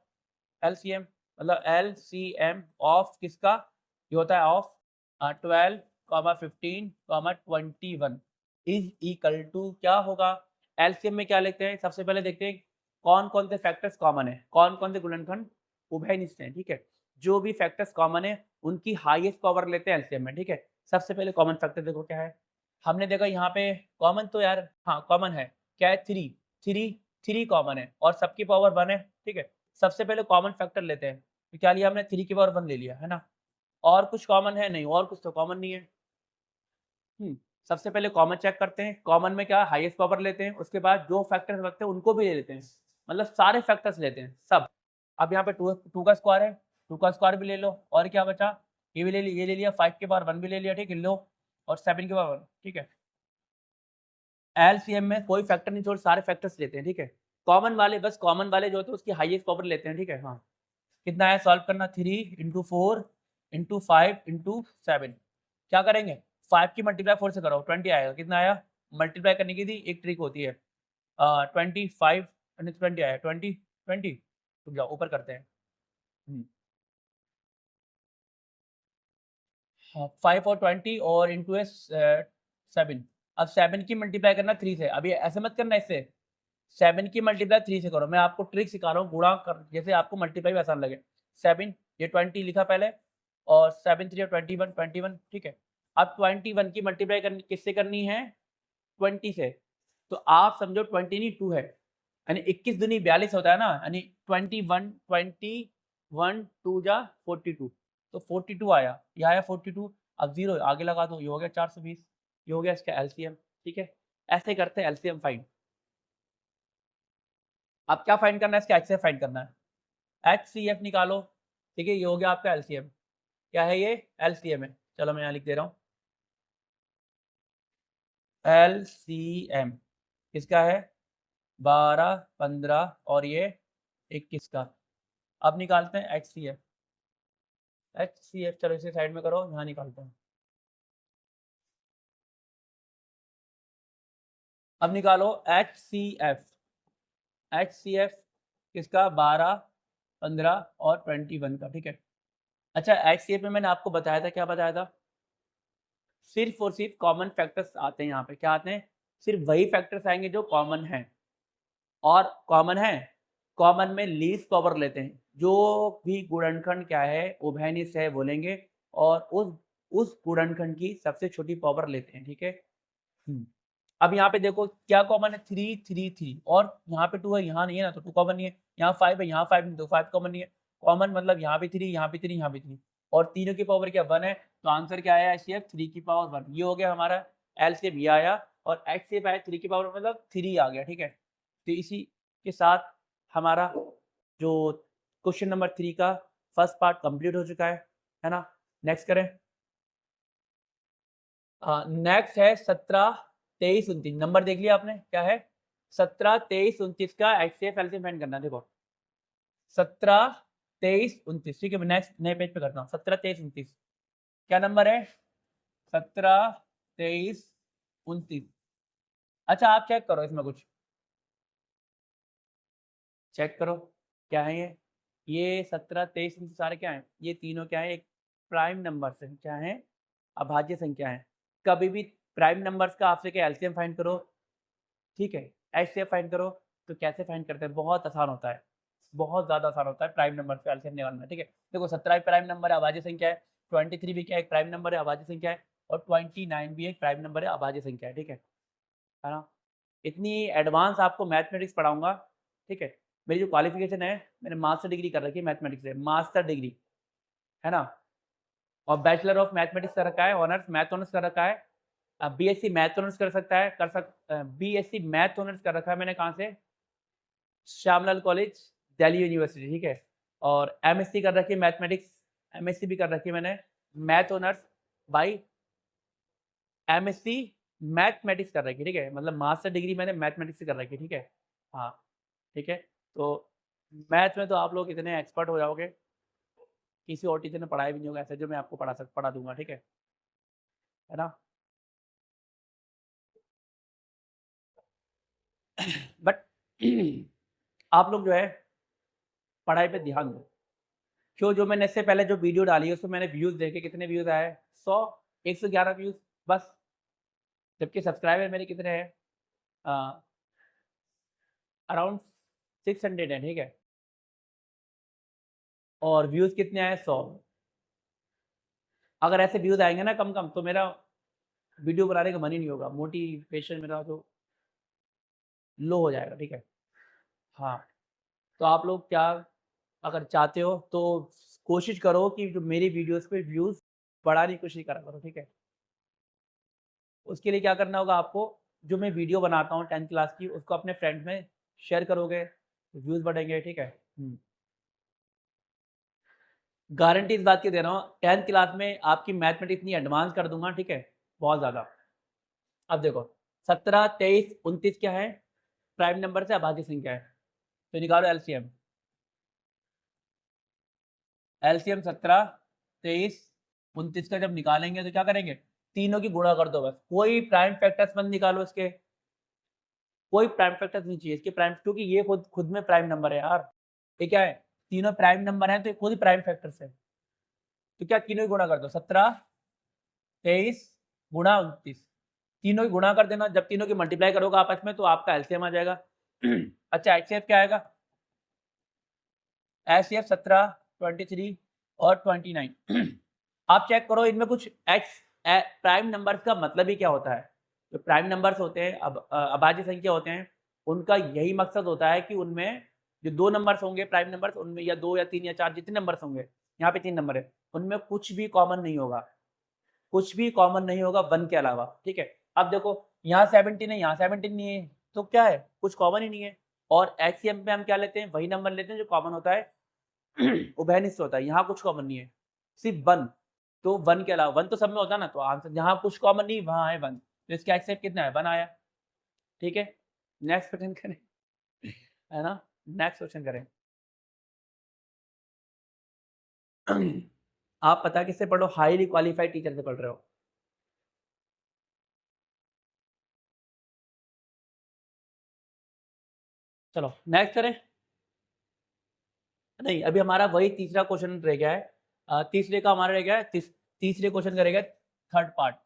एलसीएम मतलब एलसीएम ऑफ किसका, ये होता है ऑफ 12, 15, 21 इज इक्वल टू क्या होगा। एलसीएम में क्या लेते हैं, सबसे पहले देखते हैं कौन कौन से फैक्टर्स कॉमन है, कौन कौन से गुणनखंड उभयनिष्ठ हैं, ठीक है। जो भी फैक्टर्स कॉमन है उनकी हाईएस्ट पावर लेते हैं एलसीएम में, ठीक है। सबसे पहले कॉमन फैक्टर देखो क्या है, हमने देखा यहाँ पे कॉमन तो यार हाँ कॉमन है, क्या है 3 कॉमन है और सबकी पावर 1 है, ठीक है। सबसे पहले कॉमन फैक्टर लेते हैं, तो क्या लिया हमने 3 की पावर 1 ले लिया, है ना। और कुछ कॉमन है नहीं, और कुछ तो कॉमन नहीं है। सबसे पहले कॉमन चेक करते हैं, कॉमन में क्या हाईएस्ट पावर लेते हैं, उसके बाद जो फैक्टर्स लगते हैं उनको भी ले लेते हैं, मतलब सारे फैक्टर्स लेते हैं सब। अब यहाँ पे 2 का स्क्वायर है, 2 का स्क्वायर भी ले लो, और क्या बचा ये भी ले लिया, ये ले लिया, 5 के पावर 1 भी ले लिया, ठीक है लो, और 7 के पावर 1, ठीक है। एलसीएम में कोई फैक्टर नहीं छोड़, सारे फैक्टर्स लेते हैं, ठीक है। कॉमन वाले बस कॉमन वाले जो होते हैं उसकी हाईएस्ट पावर लेते हैं, ठीक है। हाँ कितना है सॉल्व करना, 3 इंटू 4 इंटू 5 इंटू 7, क्या करेंगे 5 की मल्टीप्लाई 4 से करो 20 आएगा, कितना आया। मल्टीप्लाई करने की थी एक ट्रिक होती है 25 20 आया 20 रुक जाओ ऊपर करते हैं। 5 और 20 और इंटू है 7। अब 7 की मल्टीप्लाई करना 3 से, अभी ऐसे मत करना, इससे 7 की मल्टीप्लाई 3 से करो, मैं आपको ट्रिक सिखा रहा हूँ गुणा कर, जैसे आपको मल्टीप्लाई भी आसान लगे। 7 ये 20 लिखा पहले, और 7 3 21, ठीक है। अब 21 की मल्टीप्लाई करनी किससे करनी है 20 से, तो आप समझो 20 नहीं 2 है, यानी 21 दूनी 42 होता है ना, यानी 21 2 जा 42, तो 42 आया, ये आया 42। अब 0 आगे लगा दो, ये हो गया 420, ये हो गया इसका एलसीएम, ठीक है। ऐसे करते हैं एलसीएम फाइंड। अब क्या फाइंड करना है, इसका एचसीएफ फाइंड करना है, एचसीएफ निकालो, ठीक है। ये हो गया आपका एलसीएम, क्या है ये एलसीएम है, चलो मैं यहाँ लिख दे रहा हूँ एलसीएम किसका है 12 15 और ये 21 का। अब निकालते हैं एचसीएफ, एचसीएफ चलो इसे साइड में करो, यहाँ निकालते हैं। अब निकालो एचसीएफ, एचसीएफ किसका 12 15 और 21 का, ठीक है। अच्छा एचसीएफ में मैंने आपको बताया था, क्या बताया था, सिर्फ और सिर्फ कॉमन फैक्टर्स आते हैं यहाँ पे, क्या आते हैं सिर्फ वही फैक्टर्स आएंगे जो कॉमन हैं, और कॉमन है कॉमन में लीस्ट पावर लेते हैं, जो भी गुणनखंड क्या है उभयनिष्ठ है बोलेंगे, और उस गुणनखंड की सबसे छोटी पावर लेते हैं, ठीक है। अब यहाँ पे देखो क्या कॉमन है 3 और यहाँ पे 2 है, यहाँ नहीं है ना, तो 2 कॉमन नहीं है, यहाँ 5 है, यहाँ 5 नहीं, तो 5 कॉमन नहीं है। कॉमन मतलब यहाँ भी 3 यहाँ भी 3 यहाँ भी 3, और तीनों की पावर क्या 1 है, तो आंसर क्या आया एचसीएफ 3 की पावर 1, ये हो गया हमारा एलसीएम, ये आया, और एचसीएफ आया 3 की पावर मतलब 3 आ गया, ठीक है। तो इसी के साथ हमारा जो क्वेश्चन नंबर 3 का फर्स्ट पार्ट कंप्लीट हो चुका है ना। नेक्स्ट करें, नेक्स्ट है 17 23 29, नंबर देख लिया आपने, क्या है 17 23 29 का एचसीएफ एलसीएम फाइंड करना है। देखो 17 23 29, ठीक है, मैं नेक्स्ट नए पेज पे करता हूँ। 17 23 29 क्या नंबर है 17 23 29। अच्छा आप चेक करो, इसमें कुछ चेक करो क्या है ये 17 23 29 सारे क्या हैं, ये तीनों क्या है एक प्राइम नंबर से क्या है अभाज्य संख्या है। कभी भी प्राइम नंबर्स का आपसे क्या एलसीएम फाइंड करो, ठीक है, एचसीएफ फाइंड करो, तो कैसे फाइंड करते हैं, बहुत आसान होता है, बहुत ज़्यादा आसान होता है प्राइम नंबर पे एलसीएम निकालना, ठीक है। देखो 17 एक प्राइम नंबर है अभाज्य संख्या है, 23 भी क्या एक प्राइम नंबर है अभाज्य संख्या है, और 29 भी एक प्राइम नंबर है अभाज्य संख्या है, ठीक है ना। इतनी एडवांस आपको मैथमेटिक्स पढ़ाऊंगा, ठीक है, मेरी जो क्वालिफिकेशन है, मैंने मास्टर डिग्री कर रखी है मैथमेटिक्स से, मास्टर डिग्री, है ना? और बैचलर ऑफ मैथमेटिक्स कर रखा है, ऑनर्स मैथ ऑनर्स कर रखा है। बीएससी मैथ ऑनर्स कर सकता है, बीएससी मैथ ऑनर्स कर रखा है मैंने कहाँ से? श्यामलाल कॉलेज, दिल्ली यूनिवर्सिटी, ठीक है? और एमएससी कर रखी है मैथमेटिक्स, एमएससी भी कर रखी है मैंने, math honours by MSc mathematics कर रखी है, ठीक है? मतलब मास्टर डिग्री मैंने मैथमेटिक्स से कर रखी है, ठीक है? हाँ, ठीक है? तो मैथ में तो आप लोग इतने एक्सपर्ट हो जाओगे, किसी और टीचर ने पढ़ाया भी नहीं होगा ऐसा जो मैं आपको पढ़ा दूँगा, ठीक है ना? बट आप लोग जो है पढ़ाई पे ध्यान दो। क्यों? जो मैंने इससे पहले जो वीडियो डाली है उसमें मैंने व्यूज़ देखे, कितने व्यूज़ आए? 100, 111 व्यूज़ बस। जबकि सब्सक्राइबर मेरे कितने हैं? अ, अराउंड 600 हैं, ठीक है? और व्यूज़ कितने आए? 100। अगर ऐसे व्यूज़ आएँगे ना कम-कम तो मेरा वीडियो बनाने का मन ही नहीं होगा, मोटिवेशन मेरा तो लो हो जाएगा, ठीक है? हाँ, तो आप लोग क्या अगर चाहते हो तो कोशिश करो कि जो मेरी वीडियोज़ पे व्यूज़ बढ़ाने की कोशिश करा करो, ठीक है? उसके लिए क्या करना होगा आपको, जो मैं वीडियो बनाता हूँ 10th क्लास की उसको अपने फ्रेंड्स में शेयर करोगे, तो व्यूज़ बढ़ेंगे, ठीक है? गारंटी इस बात की दे रहा हूँ 10th क्लास में आपकी मैथमेटिक्स इतनी एडवांस कर दूँगा, ठीक है? बहुत ज़्यादा। अब देखो 17, 23, 29 क्या है? प्राइम नंबर से अभाज्य संख्या है, तो निकालो एलसीएम। एलसीएम 17, 23, 29 का जब निकालेंगे तो क्या करेंगे? तीनों की गुणा कर दो बस, कोई प्राइम फैक्टर्स मत निकालो इसके, कोई प्राइम फैक्टर्स नहीं चाहिए इसके प्राइम, क्योंकि ये खुद खुद में प्राइम नंबर है यार। ये क्या है? तीनों प्राइम नंबर हैं तो ये खुद ही प्राइम फैक्टर्स है। तो क्या तीनों की गुणा कर दो, 17, 23 गुणा 29, तीनों की गुणा कर देना। जब तीनों की मल्टीप्लाई करोगे आपस में तो आपका एलसीएम आ जाएगा। अच्छा एचसीएफ क्या आएगा? एचसीएफ 17, 23 और 29। आप चेक करो इनमें कुछ एक्स प्राइम नंबर्स का मतलब ही क्या होता है? जो प्राइम नंबर्स होते हैं अभाज्य संख्या होते हैं, उनका यही मकसद होता है कि उनमें जो 2 नंबर्स होंगे प्राइम नंबर्स, उनमें या 2 या 3 या 4 जितने नंबर्स होंगे, यहाँ पे 3 नंबर है, उनमें कुछ भी कॉमन नहीं होगा, कुछ भी कॉमन नहीं होगा 1 के अलावा, ठीक है? अब देखो यहाँ 17 है, यहाँ 17 नहीं है, तो क्या है? कुछ कॉमन ही नहीं है। और एचसीएम में हम क्या लेते हैं? वही नंबर लेते हैं जो कॉमन होता है, उभयनिष्ठ होता है। यहाँ कुछ कॉमन नहीं है, सिर्फ 1। तो 1 के अलावा 1 तो सब में होता है ना, तो आंसर जहाँ कुछ कॉमन नहीं वहाँ है 1, तो इसका एक्सेप्ट कितना है? 1 आया, ठीक है? नेक्स्ट क्वेश्चन करें, है ना? नेक्स्ट क्वेश्चन करें। आप पता किससे पढ़ रहे हो? हाईली क्वालिफाइड टीचर से पढ़ रहे हो। चलो नेक्स्ट करें। नहीं, अभी हमारा वही तीसरा क्वेश्चन रह गया है। तीसरे का हमारा रह गया है तीसरे क्वेश्चन का रह गया थर्ड पार्ट।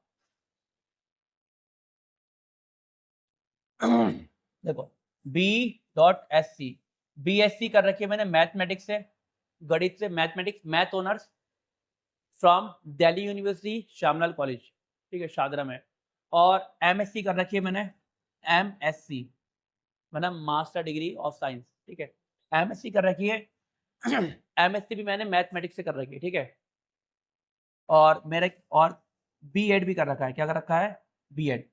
देखो B.SC, BSc कर रखी है मैंने मैथमेटिक्स से, गणित से, mathematics math honours from Delhi university Shyamlal college, ठीक है, शादरा में। और एमएससी कर रखी है मैंने, एमएससी मतलब मास्टर डिग्री ऑफ साइंस, ठीक है, एमएससी कर रखी है। एमएससी भी मैंने मैथमेटिक्स से कर रखी है, ठीक है। और मेरे और बीएड भी कर रखा है। क्या कर रखा है? बीएड,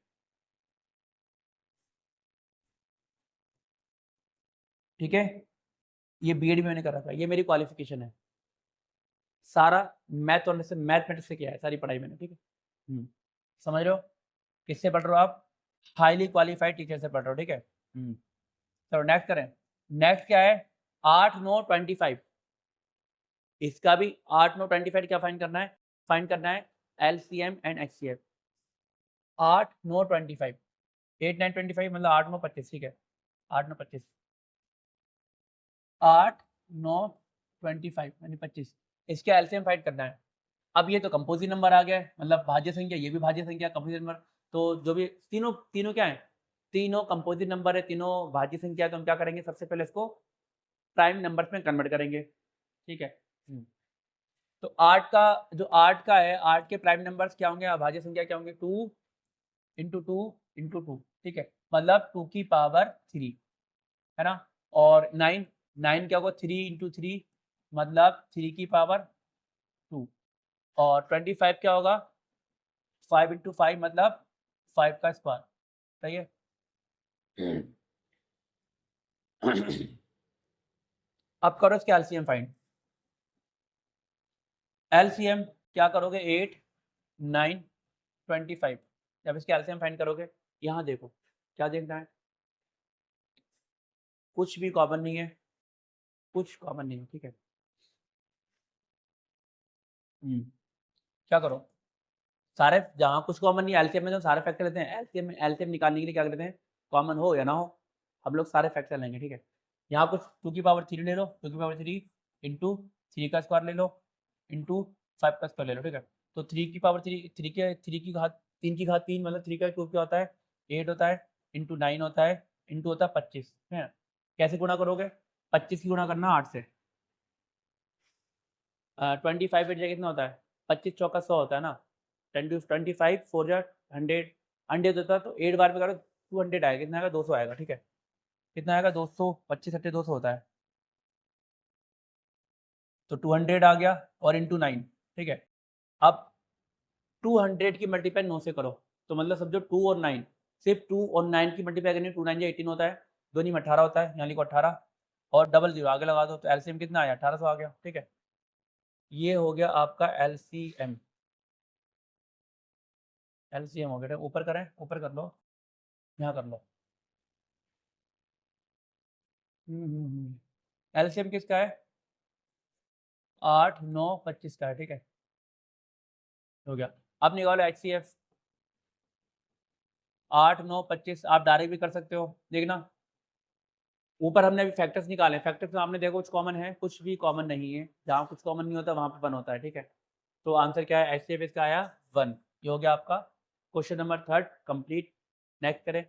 ठीक है। ये बीएड भी मैंने कर रखा है, ये मेरी क्वालिफिकेशन है। सारा मैथ और से मैथमेटिक्स से किया है सारी पढ़ाई मैंने, ठीक है। समझ रहे हो? किससे पढ़ रहे हो आप? हाईली क्वालिफाइड टीचर से पढ़ रहे हो, ठीक है। चलो नेक्स्ट करें। नेक्स्ट क्या है? 8, 9, 25। इसका भी 8, 9, 25 क्या फाइंड करना है? फाइंड करना है एलसीएम एंड एचसीएफ। 8, 9, 25, 8, 9, 25 मतलब 8, 9, 25, ठीक है। 8, 9, 25, 8, 9, 25 यानी 25, इसका एलसीएम फाइंड करना है। अब ये तो कंपोजिट नंबर आ गया है, मतलब भाज्य संख्या, ये भी भाज्य संख्या, कंपोजिट नंबर। तो जो भी तीनों तीनों क्या है? तीनों कंपोजिट नंबर है, तीनों भाज्य संख्या है, तो हम क्या करेंगे? सबसे पहले इसको प्राइम नंबर्स में कन्वर्ट करेंगे, ठीक है। तो 8 का जो 8 का है, 8 के प्राइम नंबर्स क्या होंगे? अभाज्य संख्या क्या होंगे? 2 इंटू 2 इंटू 2, ठीक है, मतलब 2 की पावर 3, है ना। और 9 9 क्या होगा 3 इंटू 3 मतलब 3 की पावर 2 और 25 क्या होगा 5 इंटू 5 मतलब 5 का स्क्वायर। सही है। अब करो इसके एलसीएम फाइंड। एलसीएम क्या करोगे 8 9 25 जब इसके एलसीएम फाइंड करोगे यहाँ देखो क्या देखना है कुछ भी कॉमन नहीं है कुछ कॉमन नहीं है ठीक है। क्या करो सारे जहाँ कुछ कॉमन नहीं एलसीएम में तो सारे फैक्टर लेते हैं एलसीएम निकालने के लिए क्या करते हैं कॉमन हो या ना हो हम लोग सारे फैक्टर लेंगे ठीक है। यहाँ कुछ 2 की पावर 3 ले लो 2 की पावर 3 इंटू 3 का स्क्वायर ले लो इंटू 5 का स्क्वायर ले लो ठीक है। तो 3 की पावर 3 की घात 3 की घात 3 मतलब 3 का क्यूब क्या होता है 8 होता है इंटू 9 होता है इंटू होता है 25 है। कैसे गुणा करोगे 25 की गुणा करना 8 से 25 एट कितना होता है 25 चौका 100 होता है ना 25 4 जा 100 100 होता है तो 8 बार में करो 200 आएगा कितना आएगा 200 आएगा ठीक है। कितना आएगा 200 25 अट्ठे 200 होता है तो 200 आ गया और इंटू 9 ठीक है। अब 200 की मल्टीप्लाई 9 से करो तो मतलब समझो 2 और 9 सिर्फ 2 और 9 की मल्टीप्लाई करनी 2 9 या 18 होता है 2 में 18 होता है यहाँ लिखो 18 और डबल जीरो आगे लगा दो तो एलसीएम कितना आया 1800 आ गया ठीक है। ये हो गया आपका एलसीएम एलसीएम हो गया ऊपर करें ऊपर कर लो यहाँ कर लो। एलसीएम किसका है 8 9 25 का है ठीक है हो गया। अब निकालो एचसीएफ 8 9 25 आप डायरेक्ट भी कर सकते हो देखना ऊपर हमने अभी फैक्टर्स निकाले फैक्टर्स में आपने देखो कुछ कॉमन है कुछ भी कॉमन नहीं है जहाँ कुछ कॉमन नहीं होता वहाँ पे 1 होता है ठीक है। तो आंसर क्या है एचसीएफ इसका आया 1 ये हो गया आपका क्वेश्चन नंबर 3 कंप्लीट। नेक्स्ट करें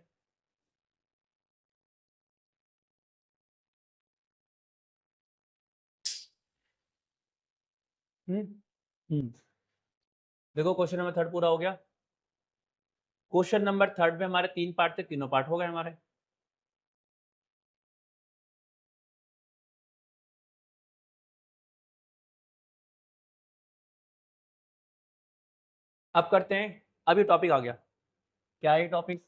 देखो क्वेश्चन नंबर 3 पूरा हो गया। क्वेश्चन नंबर 3 में हमारे 3 पार्ट थे तीनों पार्ट हो गए हमारे। अब करते हैं अभी टॉपिक आ गया क्या है टॉपिक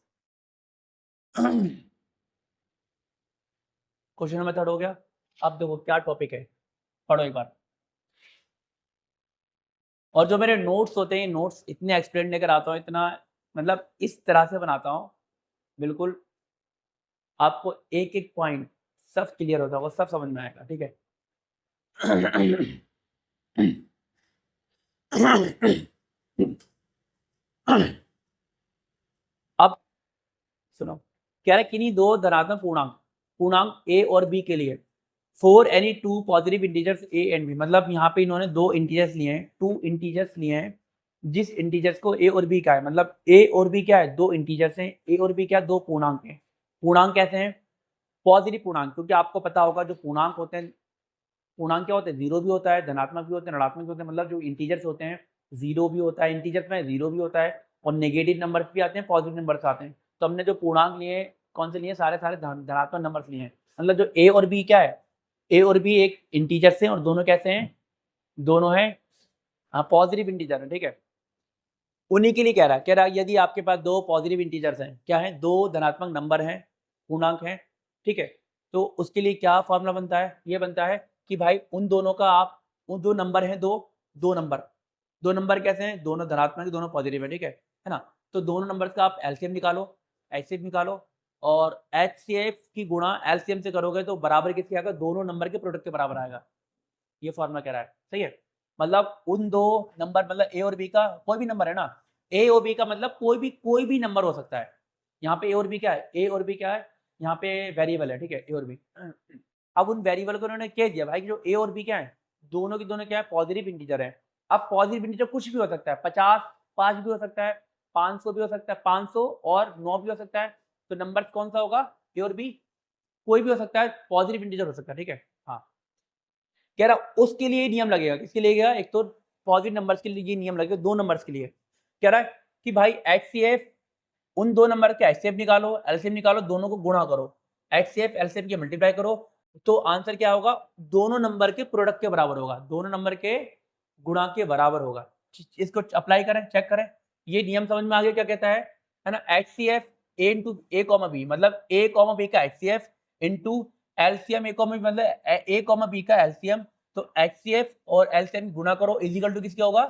क्वेश्चन नंबर 3 हो गया। अब देखो क्या टॉपिक है पढ़ो एक बार। और जो मेरे नोट्स होते हैं नोट्स इतने एक्सप्लेन लेकर आता हूँ इतना मतलब इस तरह से बनाता हूँ बिल्कुल आपको एक एक पॉइंट सब क्लियर होता होगा सब समझ में आएगा ठीक है। अब सुनो कह रहा है किन्हीं दो धनात्मक पूर्णांक ए और बी के लिए for any two positive integers a and b मतलब यहाँ पे इन्होंने दो इंटीजर्स लिए हैं टू इंटीजर्स लिए हैं जिस इंटीजर्स को ए और बी का है मतलब ए और बी क्या है दो इंटीजर्स हैं ए और बी क्या दो पूर्णांक हैं। पूर्णांक कैसे हैं पॉजिटिव पूर्णांक क्योंकि आपको पता होगा जो पूर्णांक होते हैं पूर्णांक क्या होते हैं जीरो भी होता है धनात्मक भी होते हैं ऋणात्मक भी होते हैं मतलब जो इंटीजर्स होते हैं जीरो भी होता है इंटीजर्स में जीरो भी होता है और नेगेटिव नंबर्स भी आते हैं पॉजिटिव नंबर्स आते हैं। तो हमने जो पूर्णांक लिए कौन से लिए सारे सारे धनात्मक नंबर्स लिए हैं मतलब जो ए और बी क्या है ए और बी एक इंटीजर्स हैं और दोनों कैसे हैं दोनों हैं हाँ पॉजिटिव इंटीजर है ठीक है। उन्हीं के लिए कह रहा है यदि आपके पास दो पॉजिटिव इंटीजर्स हैं क्या है दो धनात्मक नंबर हैं पूर्णांक हैं ठीक है तो उसके लिए क्या फॉर्मूला बनता है ये बनता है कि भाई उन दोनों का आप उन दो नंबर हैं दो नंबर कैसे हैं दोनों धनात्मक दोनों पॉजिटिव है ठीक है ना। तो दोनों नंबर का आप एलसीएम निकालो एचसीएफ निकालो और एचसीएफ की गुणा एलसीएम से करोगे तो बराबर किसके आएगा दोनों नंबर के प्रोडक्ट के बराबर आएगा ये फॉर्मूला कह रहा है सही है। मतलब उन दो नंबर मतलब ए और बी का कोई भी नंबर है ना ए और बी का मतलब कोई भी नंबर हो सकता है। यहाँ पे ए और बी क्या है ए और बी क्या है यहाँ पे वेरिएबल है ठीक है ए और बी। अब उन वेरिएबल को उन्होंने कह दिया भाई जो ए और बी क्या है दोनों की दोनों क्या है पॉजिटिव इंटीजर है। अब पॉजिटिव इंटीजर कुछ भी हो सकता है 50 5 भी हो सकता है 500 भी हो सकता है 500 और 9 भी हो सकता है। तो नंबर कौन सा होगा ए और बी कोई भी हो सकता है पॉजिटिव इंटीजर हो सकता है ठीक है। हाँ कह रहा उसके लिए नियम लगेगा किसके लिए लगेगा एक तो पॉजिटिव नंबर्स के लिए ये नियम लगेगा दो नंबर्स के लिए कह रहा है कि भाई एचसीएफ उन दो नंबर के एचसीएफ निकालो एलसीएम निकालो दोनों को गुणा करो HCF एलसीएम की मल्टीप्लाई करो तो आंसर क्या होगा, दोनों नंबर के प्रोडक्ट के बराबर होगा, दोनों नंबर के गुणा के बराबर होगा। इसको अप्लाई करें, चेक करें, ये नियम समझ में आ गया क्या कहता है ना, HCF A into A comma B, मतलब A कॉमा B का HCF into LCM A comma B, मतलब A कॉमा B का एलसीएम, तो HCF और एलसीएम गुणा करो इजिकल टू किसके होगा,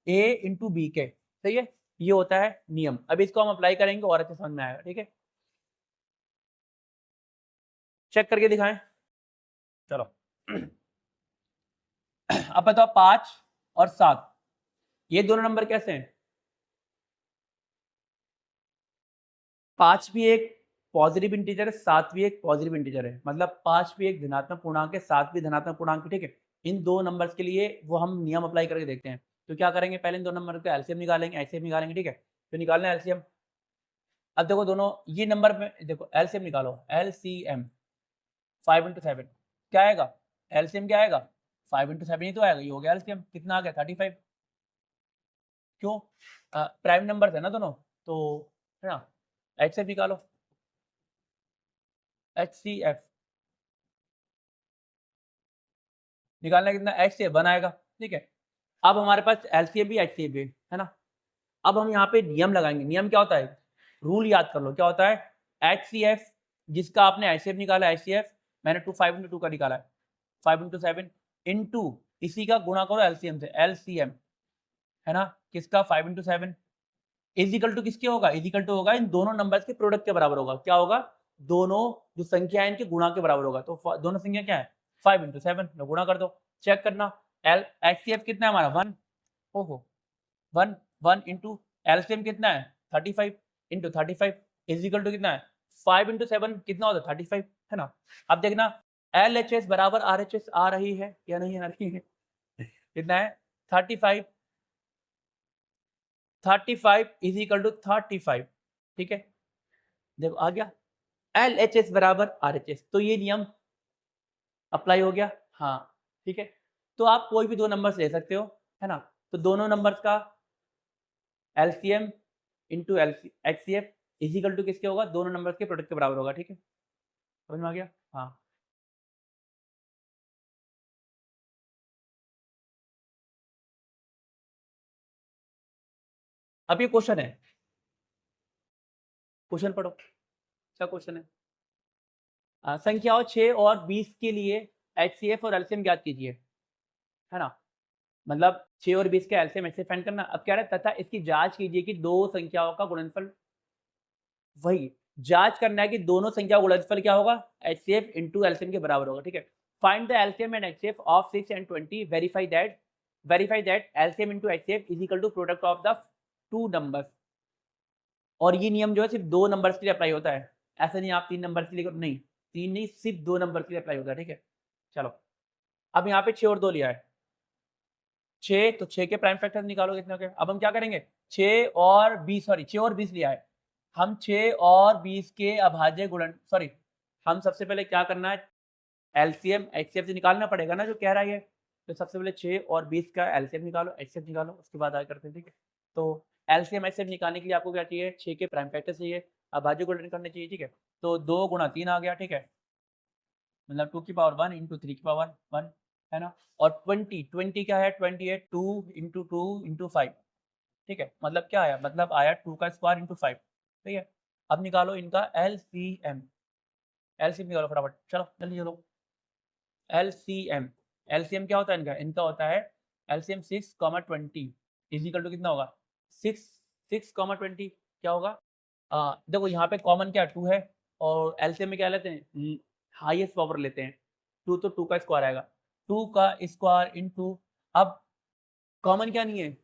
A इंटू B के, सही है, ये होता है नियम। अब इसको हम अप्लाई करेंगे और अच्छे समझ में आएगा, ठीक है, चेक करके दिखाएं, चलो। अब बताओ 5 और 7, ये दोनों नंबर कैसे हैं, 5 भी एक पॉजिटिव इंटीजर है, 7 भी एक पॉजिटिव इंटीजर है, मतलब 5 भी एक धनात्मक पूर्णांक है, 7 भी धनात्मक पूर्णांक है, ठीक है। इन दो नंबर्स के लिए वो हम नियम अप्लाई करके देखते हैं। तो क्या करेंगे, पहले इन दो नंबर का एलसीएम निकालेंगे, एचसीएफ निकालेंगे, ठीक है। तो निकालना है एलसीएम। अब देखो दोनों ये नंबर में देखो एलसीएम निकालो, एलसीएम 5 इंटू 7 क्या आएगा, एलसीएम क्या आएगा, 5 इंटू 7 ही तो आएगा, ये हो गया एलसीएम, कितना आ गया 35। क्यों, प्राइम नंबर है ना दोनों, तो है ना, एचसीएफ निकालो, एचसीएफ निकालना कितना, एचसीएफ बनाएगा, ठीक है। अब हमारे पास एलसीएम भी एचसीएफ भी है ना। अब हम यहाँ पे नियम लगाएंगे, नियम क्या होता है, रूल याद कर लो क्या होता है, एचसीएफ जिसका आपने एचसीएफ निकाला, एचसीएफ मैंने 5 इंटू 2 का निकाला है, 5 इंटू 7 इंटू इसी का गुणा करो एलसीएम से, एलसीएम है ना, किसका 5 इंटू 7 इजिकल टू किसके होगा, इजिकल टू होगा इन दोनों नंबर्स के प्रोडक्ट के बराबर होगा, क्या होगा, दोनों जो संख्या है इनके गुणा के बराबर होगा, तो दोनों संख्या क्या है 5 इंटू 7, गुणा कर दो, चेक करना, एल एचसीएफ कितना है हमारा 1, ओहो 1 1 इंटू एलसीएम कितना है 35 इंटू 35 इजिकल टू कितना है 5 इंटू 7 कितना होता है 35, है ना। अब देखना LHS बराबर RHS आ रही है या नहीं आ रही है, कितना है 35, 35 इज इक्वल टू 35, ठीक है, देखो आ गया LHS बराबर RHS, तो ये नियम अप्लाई हो गया, हाँ ठीक है। तो आप कोई भी दो नंबर्स ले सकते हो, है ना, तो दोनों नंबर्स का LCM into HCF is equal to किसके होगा, दोनों नंबर्स के प्रोडक्ट के बराबर होगा, ठीक है, समझ में आ गया, हाँ। अब ये क्वेश्चन है, क्वेश्चन पढ़ो, क्या क्वेश्चन है, संख्याओं 6 और 20 के लिए एचसीएफ और एलसीएम ज्ञात कीजिए, है ना, मतलब 6 और 20 के एलसीएम एचसीएफ फाइंड करना। अब कह रहा है तथा इसकी जांच कीजिए कि दो संख्याओं का गुणनफल, वही जांच करना है कि दोनों संख्या का गुणनफल क्या होगा, एचसीएफ इंटू एलसीएम के बराबर होगा, ठीक है। Find the LCM and HCF of 6 and 20, verify that LCM into HCF is equal to product of the two numbers. और ये नियम जो है सिर्फ दो नंबर्स के लिए अप्लाई होता है, ऐसा नहीं आप 3 नंबर्स के लिए नहीं, 3 नहीं सिर्फ 2 नंबर के लिए अप्लाई होता है, ठीक है। चलो अब यहाँ पे 6 और 2 लिया है, 6 तो 6 के प्राइम फैक्टर निकालो कितने हो गए। अब हम क्या करेंगे, 6 और 20 सॉरी 6 और 20 लिया है, हम 6 और 20 के अभाज्य गुणन सॉरी, हम सबसे पहले क्या करना है, एलसीएम एचसीएफ से निकालना पड़ेगा ना जो कह रहा है ये, तो सबसे पहले 6 और 20 का एलसीएम निकालो, एचसीएफ निकालो, उसके बाद आगे करते हैं, ठीक है। तो एलसीएम एचसीएफ निकालने के लिए आपको क्या चाहिए, 6 के प्राइम फैक्टर चाहिए, अभाज्य गुणन करने चाहिए, ठीक है। तो 2 गुणा 3 आ गया, ठीक है, मतलब 2 की पावर 1 इंटू 3 की पावर 1, है ना। और 20 क्या है 28, 2 इंटू 2 इंटू 5, ठीक है, मतलब क्या आया, मतलब आया 2 का स्क्वायर इंटू 5, ठीक है। अब निकालो इनका एलसीएम, एलसीएम निकालो फटाफट, चलो जल्दी चलो, एलसीएम, एलसीएम क्या होता है इनका, इनका होता है एलसीएम 6, 20 इजिकल टू कितना होगा 6, 6, 20 क्या होगा, देखो यहाँ पे कॉमन क्या 2 है, और एलसीएम में क्या लेते हैं, हाईएस्ट पावर लेते हैं, 2 तो 2 का स्क्वायर आएगा, 2 का स्क्वायर इंटू, अब कॉमन क्या नहीं है,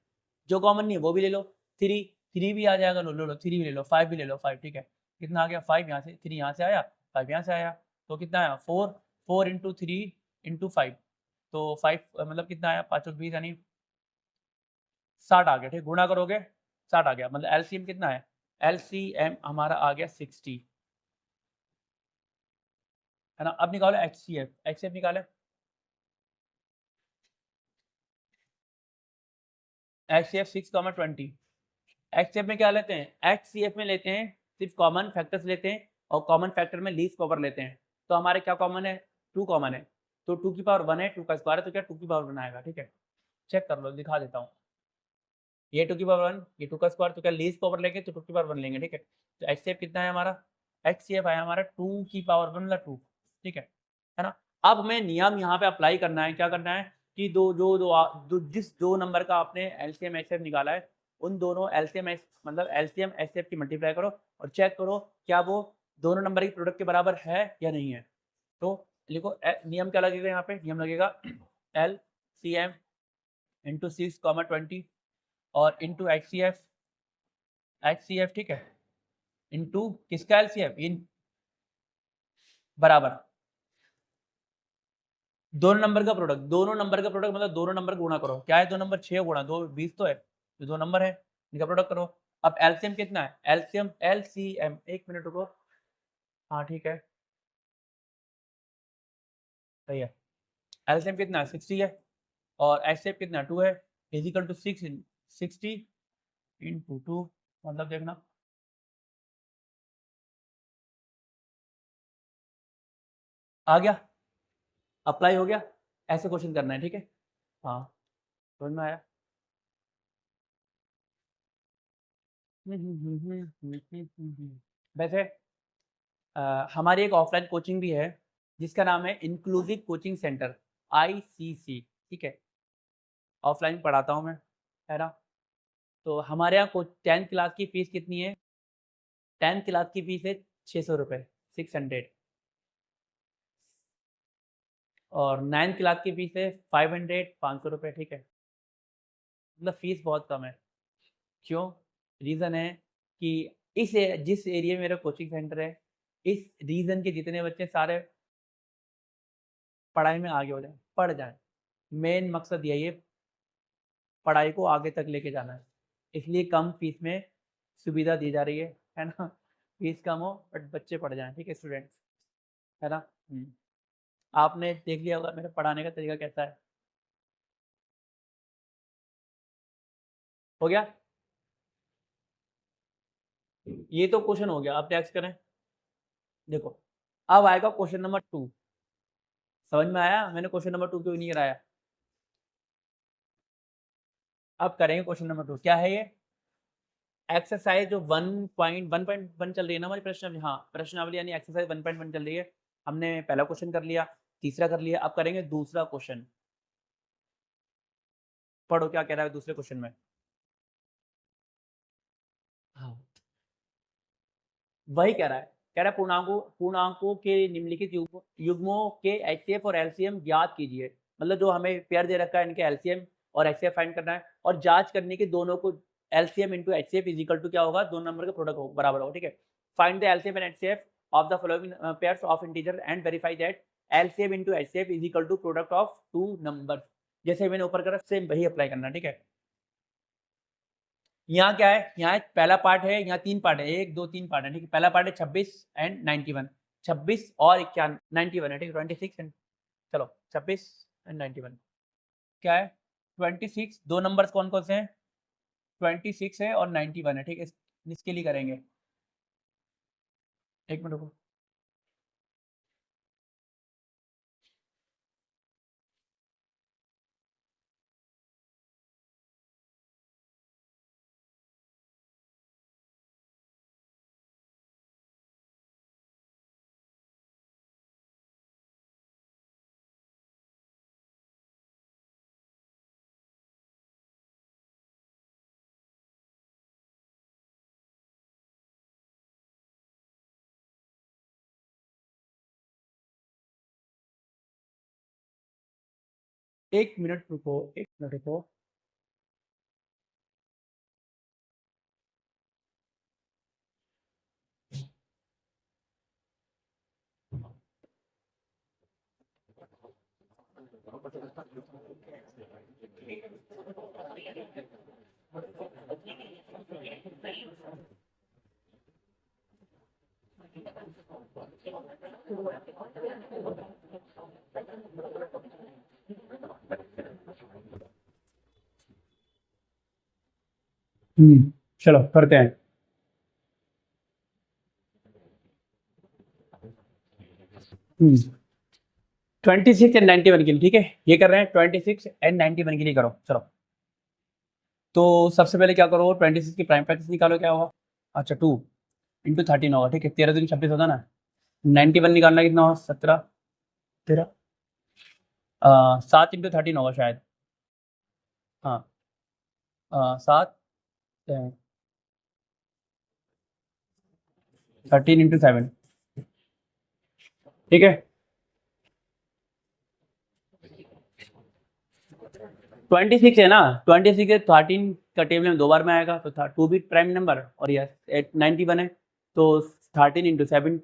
जो कॉमन नहीं है वो भी ले लो, 3, 3 भी आ जाएगा, लो लो लो 3 भी ले लो, 5 भी ले लो 5, ठीक है, कितना आ गया 5 यहाँ से, 3 यहाँ से आया, 5 यहाँ से आया, तो कितना आया 4, 4 इंटू 3 इंटू 5, तो 5 मतलब कितना आया 5 और 20 यानी 60 आ गया, ठीक, गुणा करोगे 60 आ गया, मतलब एलसीएम कितना है, एलसीएम हमारा आ गया 60, है ना। अब निकालो एचसीएफ, एचसीएफ निकाले, एचसीएफ 6, 20, एचसीएफ में क्या लेते हैं, एचसीएफ में लेते हैं सिर्फ कॉमन फैक्टर्स लेते हैं, और कॉमन फैक्टर में लीस्ट पावर लेते हैं, तो हमारे क्या कॉमन है, 2 कॉमन है, तो 2 की पावर 1 है, 2 का स्क्वायर है, तो क्या 2 की पावर 1 आएगा, ठीक है। चेक कर लो, दिखा देता हूँ। ये 2 की पावर 1, ये 2 का स्क्वायर, तो क्या लीस्ट पावर लेंगे तो 2 की पावर 1 लेंगे, ठीक है। तो एचसीएफ कितना है हमारा, एचसीएफ आया हमारा 2 की पावर 1 मतलब 2, ठीक है ना। अब हमें नियम यहाँ पे अप्लाई करना है, क्या करना है कि जिस दो नंबर का आपने एलसीएम एचसीएफ निकाला है, उन दोनों एलसीएम मतलब एलसीएम एचसीएफ की मल्टीप्लाई करो और चेक करो क्या वो दोनों नंबर की प्रोडक्ट के बराबर है या नहीं है। तो लिखो नियम क्या लगेगा, यहाँ पे नियम लगेगा एलसीएम इंटू 6, 20 और इंटू एचसीएफ, ठीक है, इंटू किसका एलसीएफ, इन बराबर दोनों नंबर का प्रोडक्ट, दोनों नंबर का प्रोडक्ट मतलब दोनों नंबर गुणा करो, क्या है दो नंबर 6 गुणा 2 20 तो है, ये दो नंबर है, इनका प्रोडक्ट करो। अब एलसीएम कितना है, एलसीएम एलसीएम, एक मिनट रुको, हाँ ठीक है सही है, एलसीएम कितना है 60 है और एचसीएफ कितना 2 है, इजिकल टू 60 इंटू 2, मतलब देखना आ गया, अप्लाई हो गया, ऐसे क्वेश्चन करना है, ठीक है। हाँ समझ में आया। वैसे हमारी एक ऑफलाइन कोचिंग भी है जिसका नाम है इंक्लूसिव कोचिंग सेंटर, ICC, ठीक है, ऑफलाइन पढ़ाता हूँ मैं, है ना। तो हमारे यहाँ 10th क्लास की फीस कितनी है, 10th क्लास की फीस है 600 रुपये, 600, और 9th क्लास की फीस है 500, 500 रुपये, ठीक है। मतलब फीस बहुत कम है, क्यों, रीज़न है कि जिस एरिया में मेरा कोचिंग सेंटर है, इस रीजन के जितने बच्चे सारे पढ़ाई में आगे हो जाएं, पढ़ जाएं, मेन मकसद यही है, पढ़ाई को आगे तक लेके जाना है, इसलिए कम फीस में सुविधा दी जा रही है ना। फीस कम हो बट बच्चे पढ़ जाएं, ठीक है स्टूडेंट्स, है ना। आपने देख लिया होगा मेरा पढ़ाने का तरीका कैसा है, हो गया, ये तो क्वेश्चन हो गया। अब नेक्स्ट करें, देखो अब आएगा क्वेश्चन नंबर 2, समझ में आया मैंने क्वेश्चन नंबर 2 क्यों नहीं कराया। अब करेंगे क्वेश्चन नंबर 2, क्या है ये, एक्सरसाइज जो 1.1 चल रही है ना हमारी प्रश्नावली, हाँ प्रश्नावली यानी एक्सरसाइज 1.1 चल रही है, हमने पहला क्वेश्चन कर लिया, तीसरा कर लिया, अब करेंगे दूसरा क्वेश्चन। पढ़ो क्या कह रहा है दूसरे क्वेश्चन में। हाँ वही कह रहा है पूर्णांकों के निम्नलिखित युग्मों के एचसीएफ और एलसीएम ज्ञात कीजिए, मतलब जो हमें पेयर दे रखा है इनके एलसीएम और एचसीएफ फाइंड करना है, और जांच करने के दोनों को LCM into HCF is equal to क्या होगा, दोनों नंबर का प्रोडक्ट हो बराबर होगा, ठीक है। Find the LCM and HCF of the following pairs of integer and verify that LCM into HCF is equal to product of two number, जैसे मैंने ऊपर करा सेम वही अप्लाई करना, ठीक है। यहाँ क्या है, यहाँ पहला पार्ट है, यहाँ 3 पार्ट है, 1 2 3 पार्ट है, ठीक है। पहला पार्ट है 26 एंड 91, 26 और 91 91 है, ठीक है, 26 एंड, चलो 26 एंड 91 क्या है, 26 दो नंबर्स कौन कौन से हैं, 26 है और 91 है, ठीक है, इसके लिए करेंगे, एक मिनट रुको, एक मिनट रुको, एक मिनट रुको, चलो करते हैं। 26 एंड 91 के लिए, ठीक है, ये कर रहे हैं 26 एंड 91 के लिए करो। चलो तो सबसे पहले क्या करो, 26 की प्राइम फैक्टर्स निकालो, क्या होगा, अच्छा 2 इंटू 13 होगा, ठीक है, 13 दिन 26 होता ना, 91 निकालना कितना होगा, 17 13 7 इंटू 13 होगा शायद, हाँ 7 13 इंटू 7, ठीक है, 26 है ना, 26 है, 13 का टेबल में 2 बार में आएगा, तो 2 भी प्राइम नंबर और ये 91 है, तो 13 इंटू 7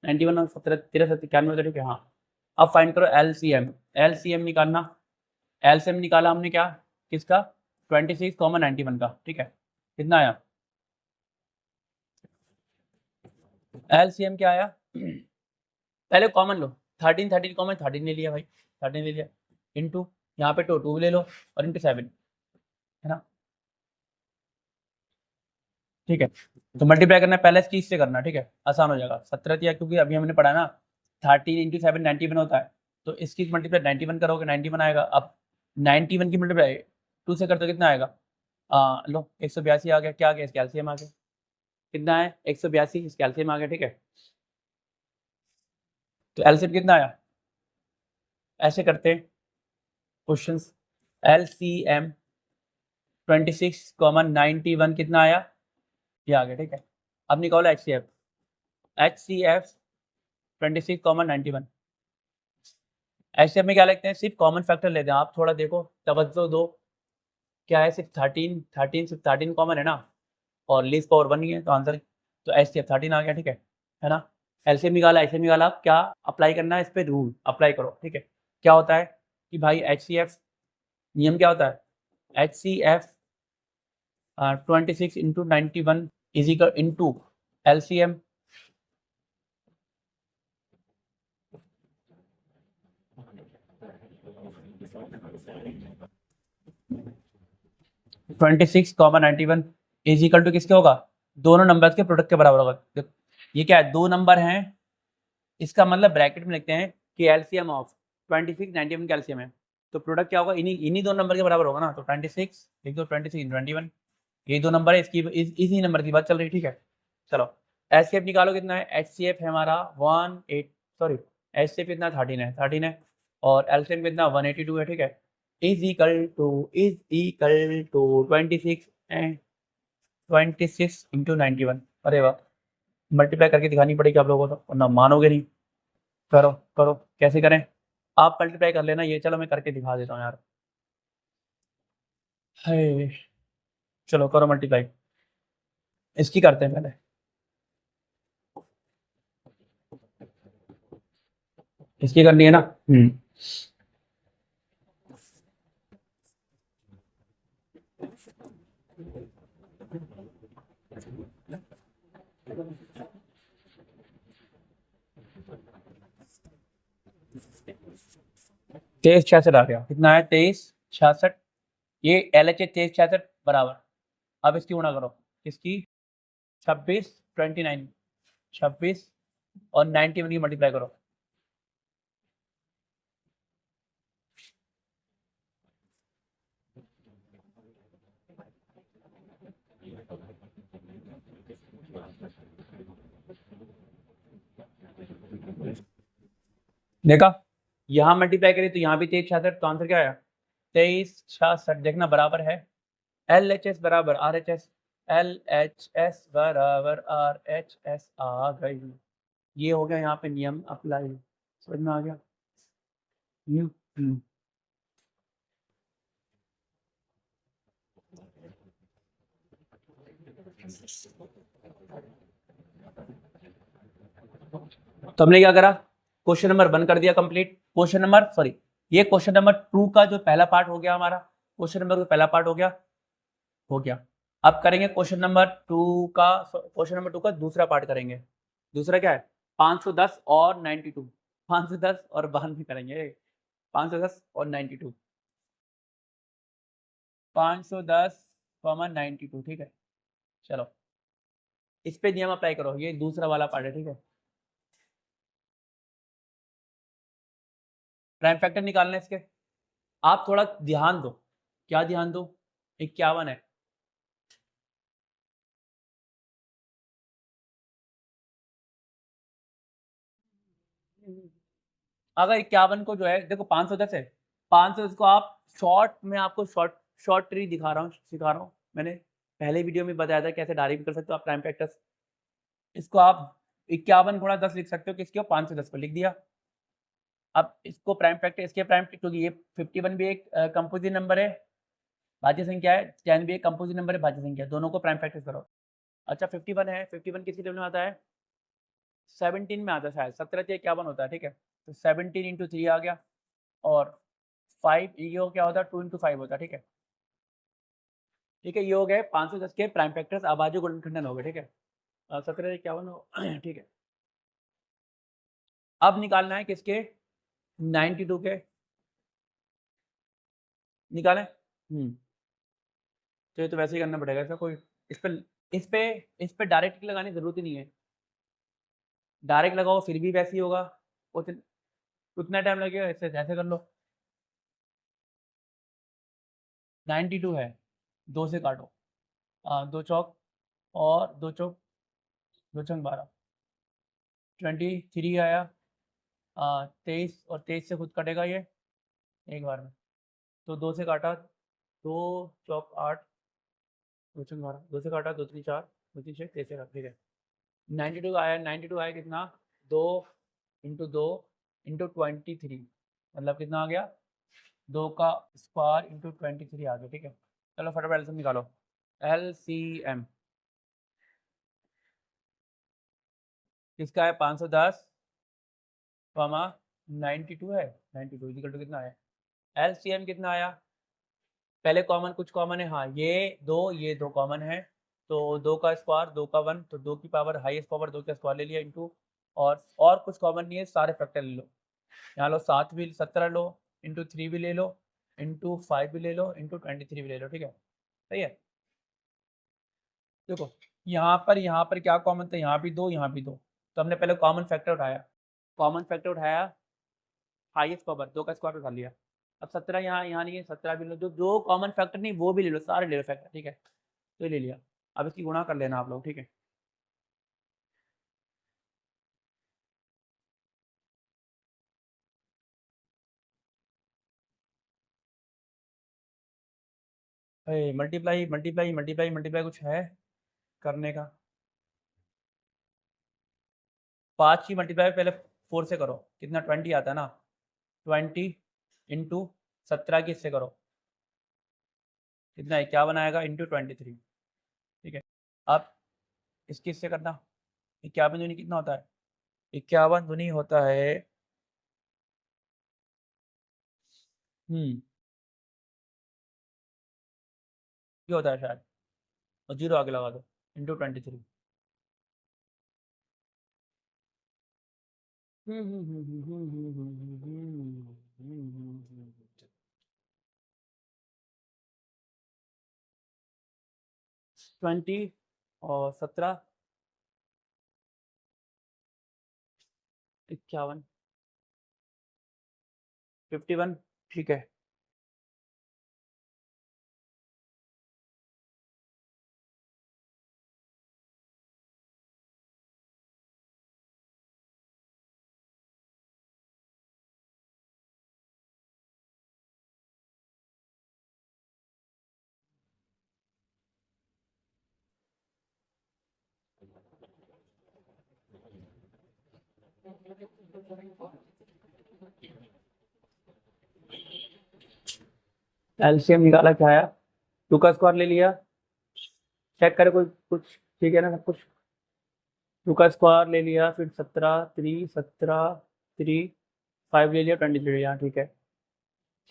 91 और 17 13 7 91, ठीक है, हाँ। अब फाइंड करो एलसीएम, एलसीएम निकालना, एलसीएम निकाला हमने क्या, किसका, 26 कॉमन 91 का, ठीक है, कितना आया, एलसीएम क्या आया, पहले कॉमन लो, 13 13 कॉमन 13 ले लिया भाई, 13 ले लिया, इंटू यहाँ पे 2 ले लो और इंटू 7, है ना, ठीक है, तो मल्टीप्लाई करना है पहले इस चीज से करना, ठीक है, आसान हो जाएगा, 17 दिया, क्योंकि अभी हमने पढ़ा ना 13 इंटू 7 91 होता है, तो इसकी मल्टीप्लाई 91 करोगे 91 आएगा, अब 91 की मल्टीप्लाई 2 से करते कितना आएगा, लो 182 आ गया, क्या आ गया, इसका एलसीएम आ गया, कितना है 182, इसका एलसीएम आ गया, ठीक है, तो एलसीएम कितना आया, ऐसे करते हैं क्वेश्चन, एलसीएम 26 कॉमन 91 कितना आया, ये आ गया, ठीक है, अब निकालो एचसीएफ, एचसीएफ 26 कॉमन 91, एचसीएफ में क्या लिखते हैं, सिर्फ कॉमन फैक्टर लेते हैं, आप थोड़ा देखो तवज्जो दो, क्या है, सिर्फ 13 सिर्फ 13 कॉमन है ना, और लीस्ट पावर 1 ही है, तो आंसर, तो एचसीएफ 13 आ गया, ठीक है ना, एलसीएम निकाला, एचसीएफ निकाला, अब क्या अप्लाई करना है, इस पे रूल अप्लाई करो, ठीक है, क्या होता है कि भाई एचसीएफ नियम क्या होता है, HCF 26 into 91 is equal into LCM 26 comma 91 is equal to किसके होगा, दोनों नंबर्स के प्रोडक्ट के बराबर होगा, ये क्या है, दो नंबर हैं, इसका मतलब ब्रैकेट में लिखते हैं कि एलसीएम ऑफ 26 91 का एलसीएम है, तो प्रोडक्ट क्या होगा, इन्हीं दो नंबर के बराबर होगा ना, तो 26 लिख दो, 26 21, ये दो नंबर है, इसकी इसी नंबर की बात चल रही है, ठीक है, चलो एचसीएफ निकालो, कितना है, एचसीएफ है हमारा 18 सॉरी एचसीएफ कितना 13 है और एलसीएम कितना 182 है, ठीक है, is equal to 26 and 26 into 91, अरे वाह, मल्टीप्लाई करके दिखानी पड़ेगी आप लोगों को, तो वरना मानोगे नहीं, करो करो, कैसे करें, आप मल्टीप्लाई कर लेना ये, चलो मैं करके दिखा देता हूँ यार, है, चलो करो मल्टीप्लाई, इसकी करते हैं पहले, इसकी करनी है ना, तेईस 66 आ गया, कितना है 23 66, ये एल एच 23 66 बराबर, अब इसकी गुणा करो, इसकी 26 29 26 और 91 की मल्टीप्लाई करो, देखा, यहाँ मल्टीप्लाई करें तो यहाँ भी 23 66, तो आंसर क्या आया 23 66, देखना बराबर है एल एच एस बराबर R H S, L H S बराबर आर एच एस आ गई, ये हो गया यहाँ पे नियम अप्लाई, समझ में आ गया, तो हमने क्या करा, क्वेश्चन नंबर 1 कर दिया कंप्लीट, क्वेश्चन नंबर सॉरी ये क्वेश्चन नंबर 2 का जो पहला पार्ट हो गया हमारा, क्वेश्चन नंबर का पहला पार्ट हो गया, अब करेंगे क्वेश्चन नंबर 2 का दूसरा पार्ट करेंगे, दूसरा क्या है 510 और 92, 510 और 92 करेंगे, 510 और 92, 510 कॉमन 92, ठीक है, चलो इस पे नियम अप्लाई करो, ये दूसरा वाला पार्ट है, ठीक है, प्राइम फैक्टर निकालना है इसके। आप थोड़ा ध्यान दो, क्या ध्यान दो, 51 है, अगर 51 को जो है देखो 510 है, 510 को आप शॉर्ट में, आपको शॉर्ट ट्री दिखा रहा हूँ, सिखा रहा हूँ, मैंने पहले वीडियो में बताया था कैसे डायरेक्ट कर सकते हो आप प्राइम फैक्टर्स। इसको आप 51 गुणा 10 लिख सकते हो, किसके 510 को लिख दिया। अब इसको प्राइम फैक्टर, इसके प्राइम, क्योंकि ये 51 भी एक कंपोजिट नंबर है, भाज्य संख्या है, 10 भी एक कंपोजिट नंबर है, भाज्य संख्या है, दोनों को प्राइम फैक्टर करो। अच्छा 51 है, 51 किसी टेबल में आता है, 17 में आता है शायद, 17 से 51 होता है, ठीक है। तो 17 इंटू 3 आ गया, और 5 ये क्या होता है, 2 इंटू 5 होता है, ठीक है। ठीक है, ये हो गए 510 के प्राइम फैक्टर्स, अभाज्य गुणनखंडन हो गए, ठीक है। 17 से 51 ठीक है। अब निकालना है किसके, 92 के निकालें। तो ये तो वैसे ही करना पड़ेगा, इसका कोई इस पे डायरेक्ट लगाने की जरूरत ही नहीं है, डायरेक्ट लगाओ फिर भी वैसे ही होगा, उतना टाइम लगेगा, इससे ऐसे कर लो। 92 है, 2 से काटो, 2 चौक और 2 चौक, 2 चौक 12, 23 आया, 23 और 23 से खुद कटेगा ये एक बार में, तो 2 से काटा, 2 चौक 8, 2 चौक 12, 2 से काटा, 2 3 4, 2 3 6, 23 से काट, ठीक है। 92 आया, 92 आया कितना, 2 इंटू 2 इंटू 23, मतलब कितना आ गया, 2 का स्क्वायर इंटू 23 आ गया, ठीक है। चलो फटाफट एलसीएम निकालो, एलसीएम किसका है, 510 कॉमा 92 है, 92 इक्वल टू कितना है, एलसीएम कितना आया, पहले कॉमन, कुछ कॉमन है, हाँ ये दो कॉमन है, तो 2 का स्क्वायर, 2 का 1, तो 2 की पावर हाईएस्ट पावर 2 का स्क्वायर ले लिया इंटू, और कुछ कॉमन नहीं है, सारे फैक्टर ले लो, यहाँ लो 7 भी, 17 लो, इंटू 3 भी ले लो, इंटू 5 भी ले लो, इंटू 23 भी ले लो, ठीक है, सही है। देखो यहाँ पर क्या कॉमन था, यहाँ भी 2, यहाँ भी 2, तो हमने पहले कॉमन फैक्टर उठाया, कॉमन फैक्टर उठाया, हाईएस्ट पावर 2 का स्क्वायर उठा लिया। अब 17 यहाँ नहीं है, 17 भी लो, जो कॉमन फैक्टर नहीं वो भी ले लो, सारे ले लो फैक्टर, ठीक है, तो ये ले लिया। अब इसकी गुणा कर लेना आप लोग, ठीक है। मल्टीप्लाई मल्टीप्लाई मल्टीप्लाई मल्टीप्लाई कुछ है करने का, 5 की मल्टीप्लाई पहले 4 से करो, कितना 20 आता है ना, 20 इंटू 17 की इससे करो, कितना 51 आएगा, इंटू 23, ठीक है। अब इसकी इससे करना, 51 दूनी कितना होता है, 51 दूनी होता है, ये होता है शायद, और 0 आगे लगा दो, इंटू 23, 20 और 17, 51, 51, ठीक है। एलसीएम निकाला, क्या आया, 2 का स्क्वायर ले लिया, चेक करे कोई कुछ, ठीक है ना सब कुछ, 2 का स्क्वायर ले लिया, फिर 17 5 ले लिया, 23 ले लिया, ठीक है।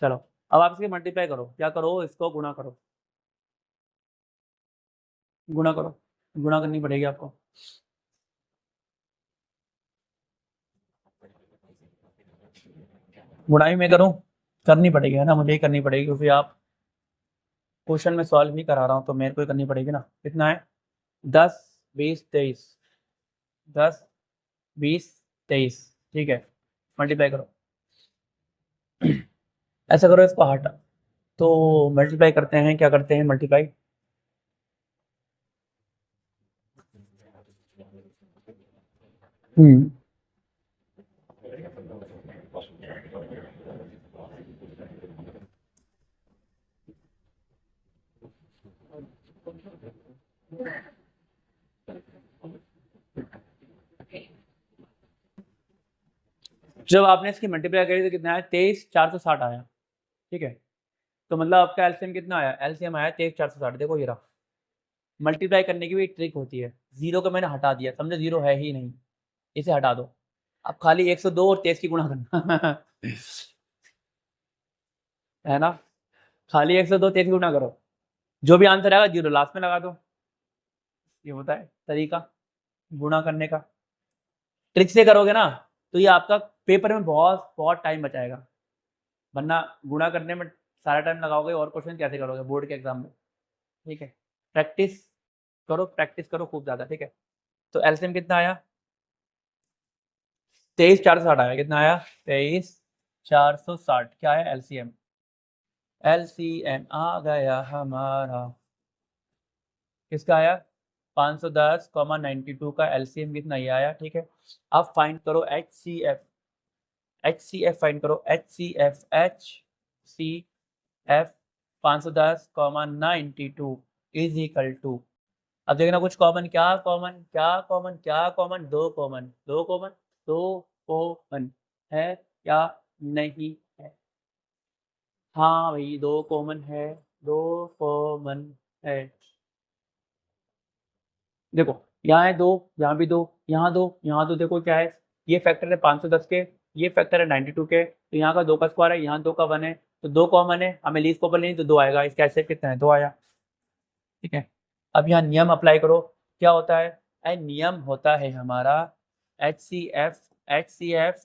चलो अब आप इसके मल्टीप्लाई करो, क्या करो, इसको गुणा करो, गुणा करो, गुणा करनी पड़ेगी आपको, गुणा ही मैं करूँ, करनी पड़ेगी है ना, मुझे ही करनी पड़ेगी, क्योंकि आप क्वेश्चन में सॉल्व भी करा रहा हूँ, तो मेरे को ही करनी पड़ेगी ना। कितना है, 10 20 23, 10 20 23, ठीक है, मल्टीप्लाई करो, ऐसा करो, इसको हटा, तो मल्टीप्लाई करते हैं, क्या करते हैं मल्टीप्लाई, जब आपने इसकी मल्टीप्लाई करी तो कितना आया, 23,460 आया, ठीक है। तो मतलब आपका एलसीएम कितना आया, एलसीएम आया 23,460। देखो ये रहा, मल्टीप्लाई करने की भी एक ट्रिक होती है, जीरो को मैंने हटा दिया, समझो जीरो है ही नहीं, इसे हटा दो, अब खाली 102 और 23 की गुणा करना है ना, खाली 102 23 की गुणा करो, जो भी आंसर आएगा जीरो लास्ट में लगा दो, ये होता है तरीका गुणा करने का। ट्रिक से करोगे ना तो ये आपका पेपर में बहुत बहुत टाइम बचाएगा, वरना गुणा करने में सारा टाइम लगाओगे और क्वेश्चन कैसे करोगे बोर्ड के एग्जाम में, ठीक है। प्रैक्टिस करो खूब ज़्यादा, ठीक है। तो एलसीएम कितना आया, 23,460 आया, कितना आया 23,460, क्या है एलसीएम, एलसीएम आ गया हमारा, किसका आया 510,92 का एलसीएम कितना ये आया, ठीक है। अब फाइंड करो एचसीएफ फाइंड करो, एचसीएफ 510,92 इज इक्वल टू, अब देखना कुछ कॉमन, क्या कॉमन क्या कॉमन क्या कॉमन, दो कॉमन दो कॉमन दो कॉमन है क्या नहीं है, हाँ भाई दो कॉमन है, दो कॉमन है, देखो यहाँ है दो, यहाँ भी दो, यहाँ दो, यहाँ दो, देखो क्या है, ये फैक्टर है 510 के, ये फैक्टर है 92 के, तो यहाँ का दो का स्क्वायर है, यहाँ दो का वन है, तो दो कॉमन है, हमें लीस्ट कॉमन लेनी तो दो आएगा, इसका ऐसे कितना है, दो आया, ठीक है। अब यहाँ नियम अप्लाई करो, क्या होता है, नियम होता है हमारा एच सी एफ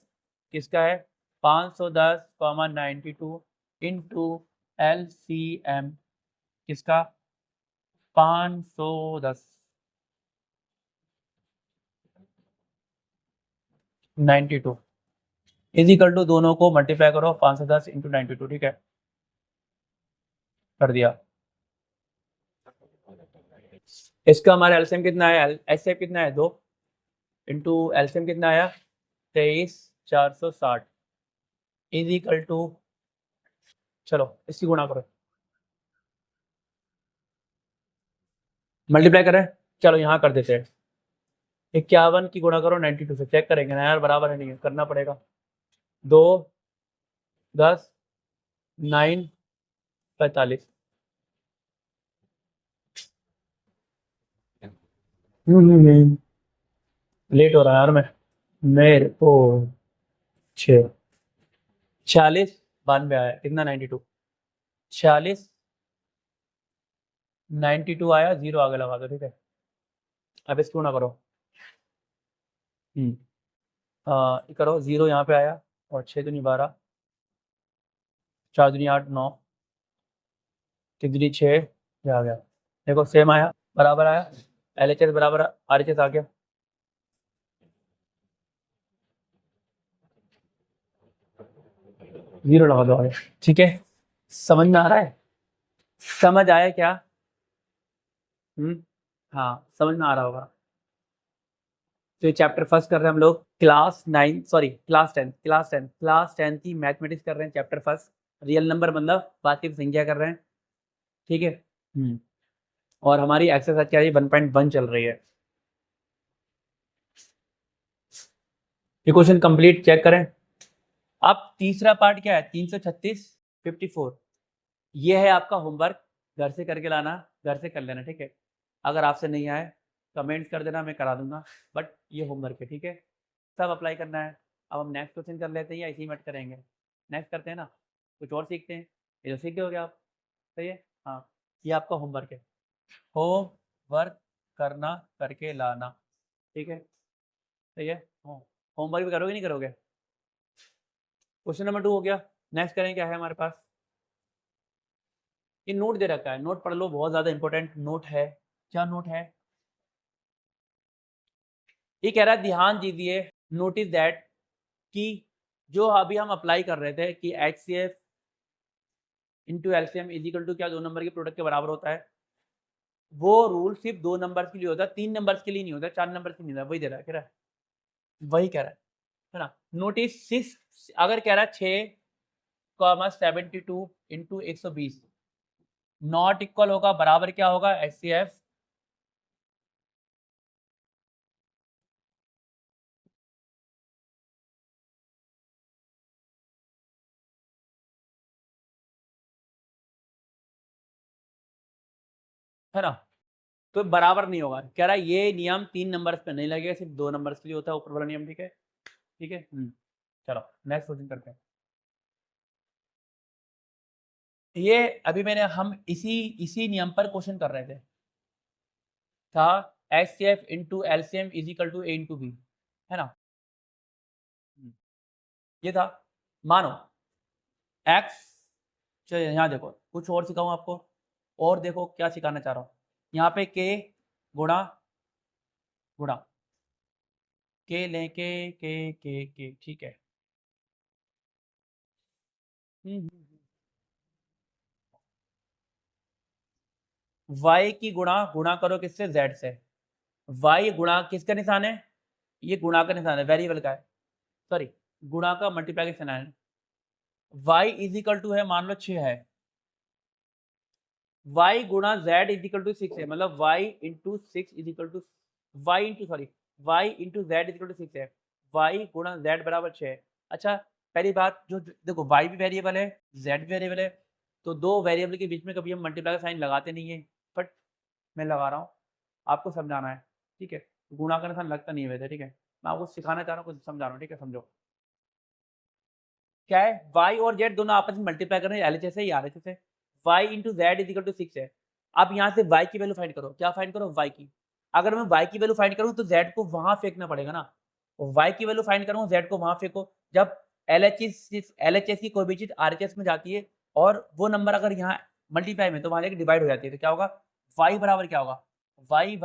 किसका है 510,92 इंटू LCM किसका 510 92 इज इक्वल टू, दोनों को मल्टीप्लाई करो 510 इंटू 92, ठीक है, कर दिया। इसका हमारा एलसीएम कितना है, एचसीएफ कितना है 2 इंटू एलसीएम कितना आया 23,460 इज इक्वल टू, चलो इसकी गुणा करो, मल्टीप्लाई करें, चलो यहाँ कर देते हैं, 51 की गुणा करो 92 से, चेक करेंगे ना यार बराबर है नहीं है, करना पड़ेगा, 2 10 9 45, लेट हो रहा है यार, मैं मेरे को 6 46 92 आया, कितना 92 46 92 आया, जीरो आगे लगा दो, ठीक है। अब इसको गुणा करो, करो, जीरो यहाँ पे आया और 6 दूनी 12, 4 दूनी 8 9, 3 दूनी 6, ये आ गया, देखो सेम आया, बराबर आया, LHS बराबर RHS आ गया, जीरो लगा दो आगे, ठीक है। समझ में आ रहा है, समझ आया क्या, हाँ समझ में आ रहा होगा। तो ये चैप्टर फर्स्ट कर रहे हैं हम लोग, क्लास 10 की मैथमेटिक्स कर रहे हैं, चैप्टर फर्स्ट, रियल नंबर मतलब वास्तविक संख्या कर रहे हैं, ठीक है। और हमारी एक्सरसाइज क्या है 1.1 चल रही है, ये क्वेश्चन कंप्लीट चेक करें। अब तीसरा पार्ट क्या है 336 54, ये है आपका होमवर्क, घर से करके लाना, घर से कर लेना, ठीक है। अगर आपसे नहीं आए कमेंट्स कर देना, मैं करा दूंगा, बट ये होमवर्क है, ठीक है, सब अप्लाई करना है। अब हम नेक्स्ट क्वेश्चन कर लेते हैं या इसी में करेंगे, नेक्स्ट करते हैं ना, कुछ और सीखते हैं, ये तो सीख गए हो गया आप, सही है, हाँ ये आपका होमवर्क है, होमवर्क करना करके लाना, ठीक है, सही है। होमवर्क भी करोगे नहीं करोगे, क्वेश्चन नंबर 2 हो गया। नेक्स्ट करें, क्या है हमारे पास, ये नोट दे रखा है, नोट पढ़ लो, बहुत ज़्यादा इंपॉर्टेंट नोट है, क्या नोट है, ये कह रहा है ध्यान दीजिए, नोटिस दैट कि जो अभी हम अप्लाई कर रहे थे कि HCF into LCM is equal to क्या, 2 नंबर के प्रोडक्ट के बराबर होता है। वो रूल सिर्फ 2 नंबर्स के लिए होता है, 3 नंबर्स के लिए नहीं होता, 4 नंबर्स के लिए नहीं होता। वही दे रहा है, कह रहा है वही कह रहा है ना। नोटिस 6 अगर कह रहा है 6,72 इंटू 120 नॉट इक्वल होगा, बराबर क्या होगा, एचसीएफ है ना। तो बराबर नहीं होगा, कह रहा है ये नियम 3 नंबर्स पे नहीं लगेगा, सिर्फ 2 नंबर्स के लिए होता है ऊपर वाला नियम। ठीक है, ठीक है। चलो नेक्स्ट क्वेश्चन करते हैं। ये अभी मैंने हम इसी नियम पर क्वेश्चन कर रहे थे, था HCF into LCM is equal to A into B, है ना। ये था, मानो एक्स, चलिए यहाँ देखो कुछ और सिखाऊं आपको, और देखो क्या सिखाना चाह रहा हूँ। यहाँ पे के गुणा गुणा के लें के, ठीक है। y की गुणा गुणा करो किससे, z से। y गुणा किसका निशान है, ये गुणा का निशान है, वेरिएबल का है, सॉरी गुणा का मल्टीप्लिकेशन है। y इज इक्वल टू है, मान लो 6 है, y गुणा z इज इक्वल टू 6 है, मतलब y into 6 is equal to y into sorry y into z is equal to 6 है, y गुणा z बराबर 6 है। अच्छा पहली बात जो देखो y भी वेरिएबल है, z भी वेरिएबल है, तो दो वेरिएबल के बीच में कभी हम मल्टीप्लाई का साइन लगाते नहीं है, बट मैं लगा रहा हूँ, आपको समझाना है, ठीक है। गुणा का निशान लगता नहीं है वैसे, ठीक है, मैं आपको सिखाना चाह रहा हूँ, कुछ समझा रहा हूँ, ठीक है, समझो क्या है, y और z दोनों आपस में मल्टीप्लाई कर रहे हैं, LHS है या RHS है, y into Z is equal to 6 है। अब यहाँ से y की वैल्यू फाइंड करो, क्या फाइंड करो, y की। अगर मैं y की वैल्यू फाइंड करूँ तो z को वहां फेंकना पड़ेगा ना, y की वैल्यू फाइंड करूँ z को वहां फेंको। जब LHS की कोई भी चीज RHS में जाती है और वो नंबर अगर यहाँ मल्टीप्लाई में तो वहां जाके डिवाइड हो जाती है, तो क्या होगा, y बराबर क्या होगा, y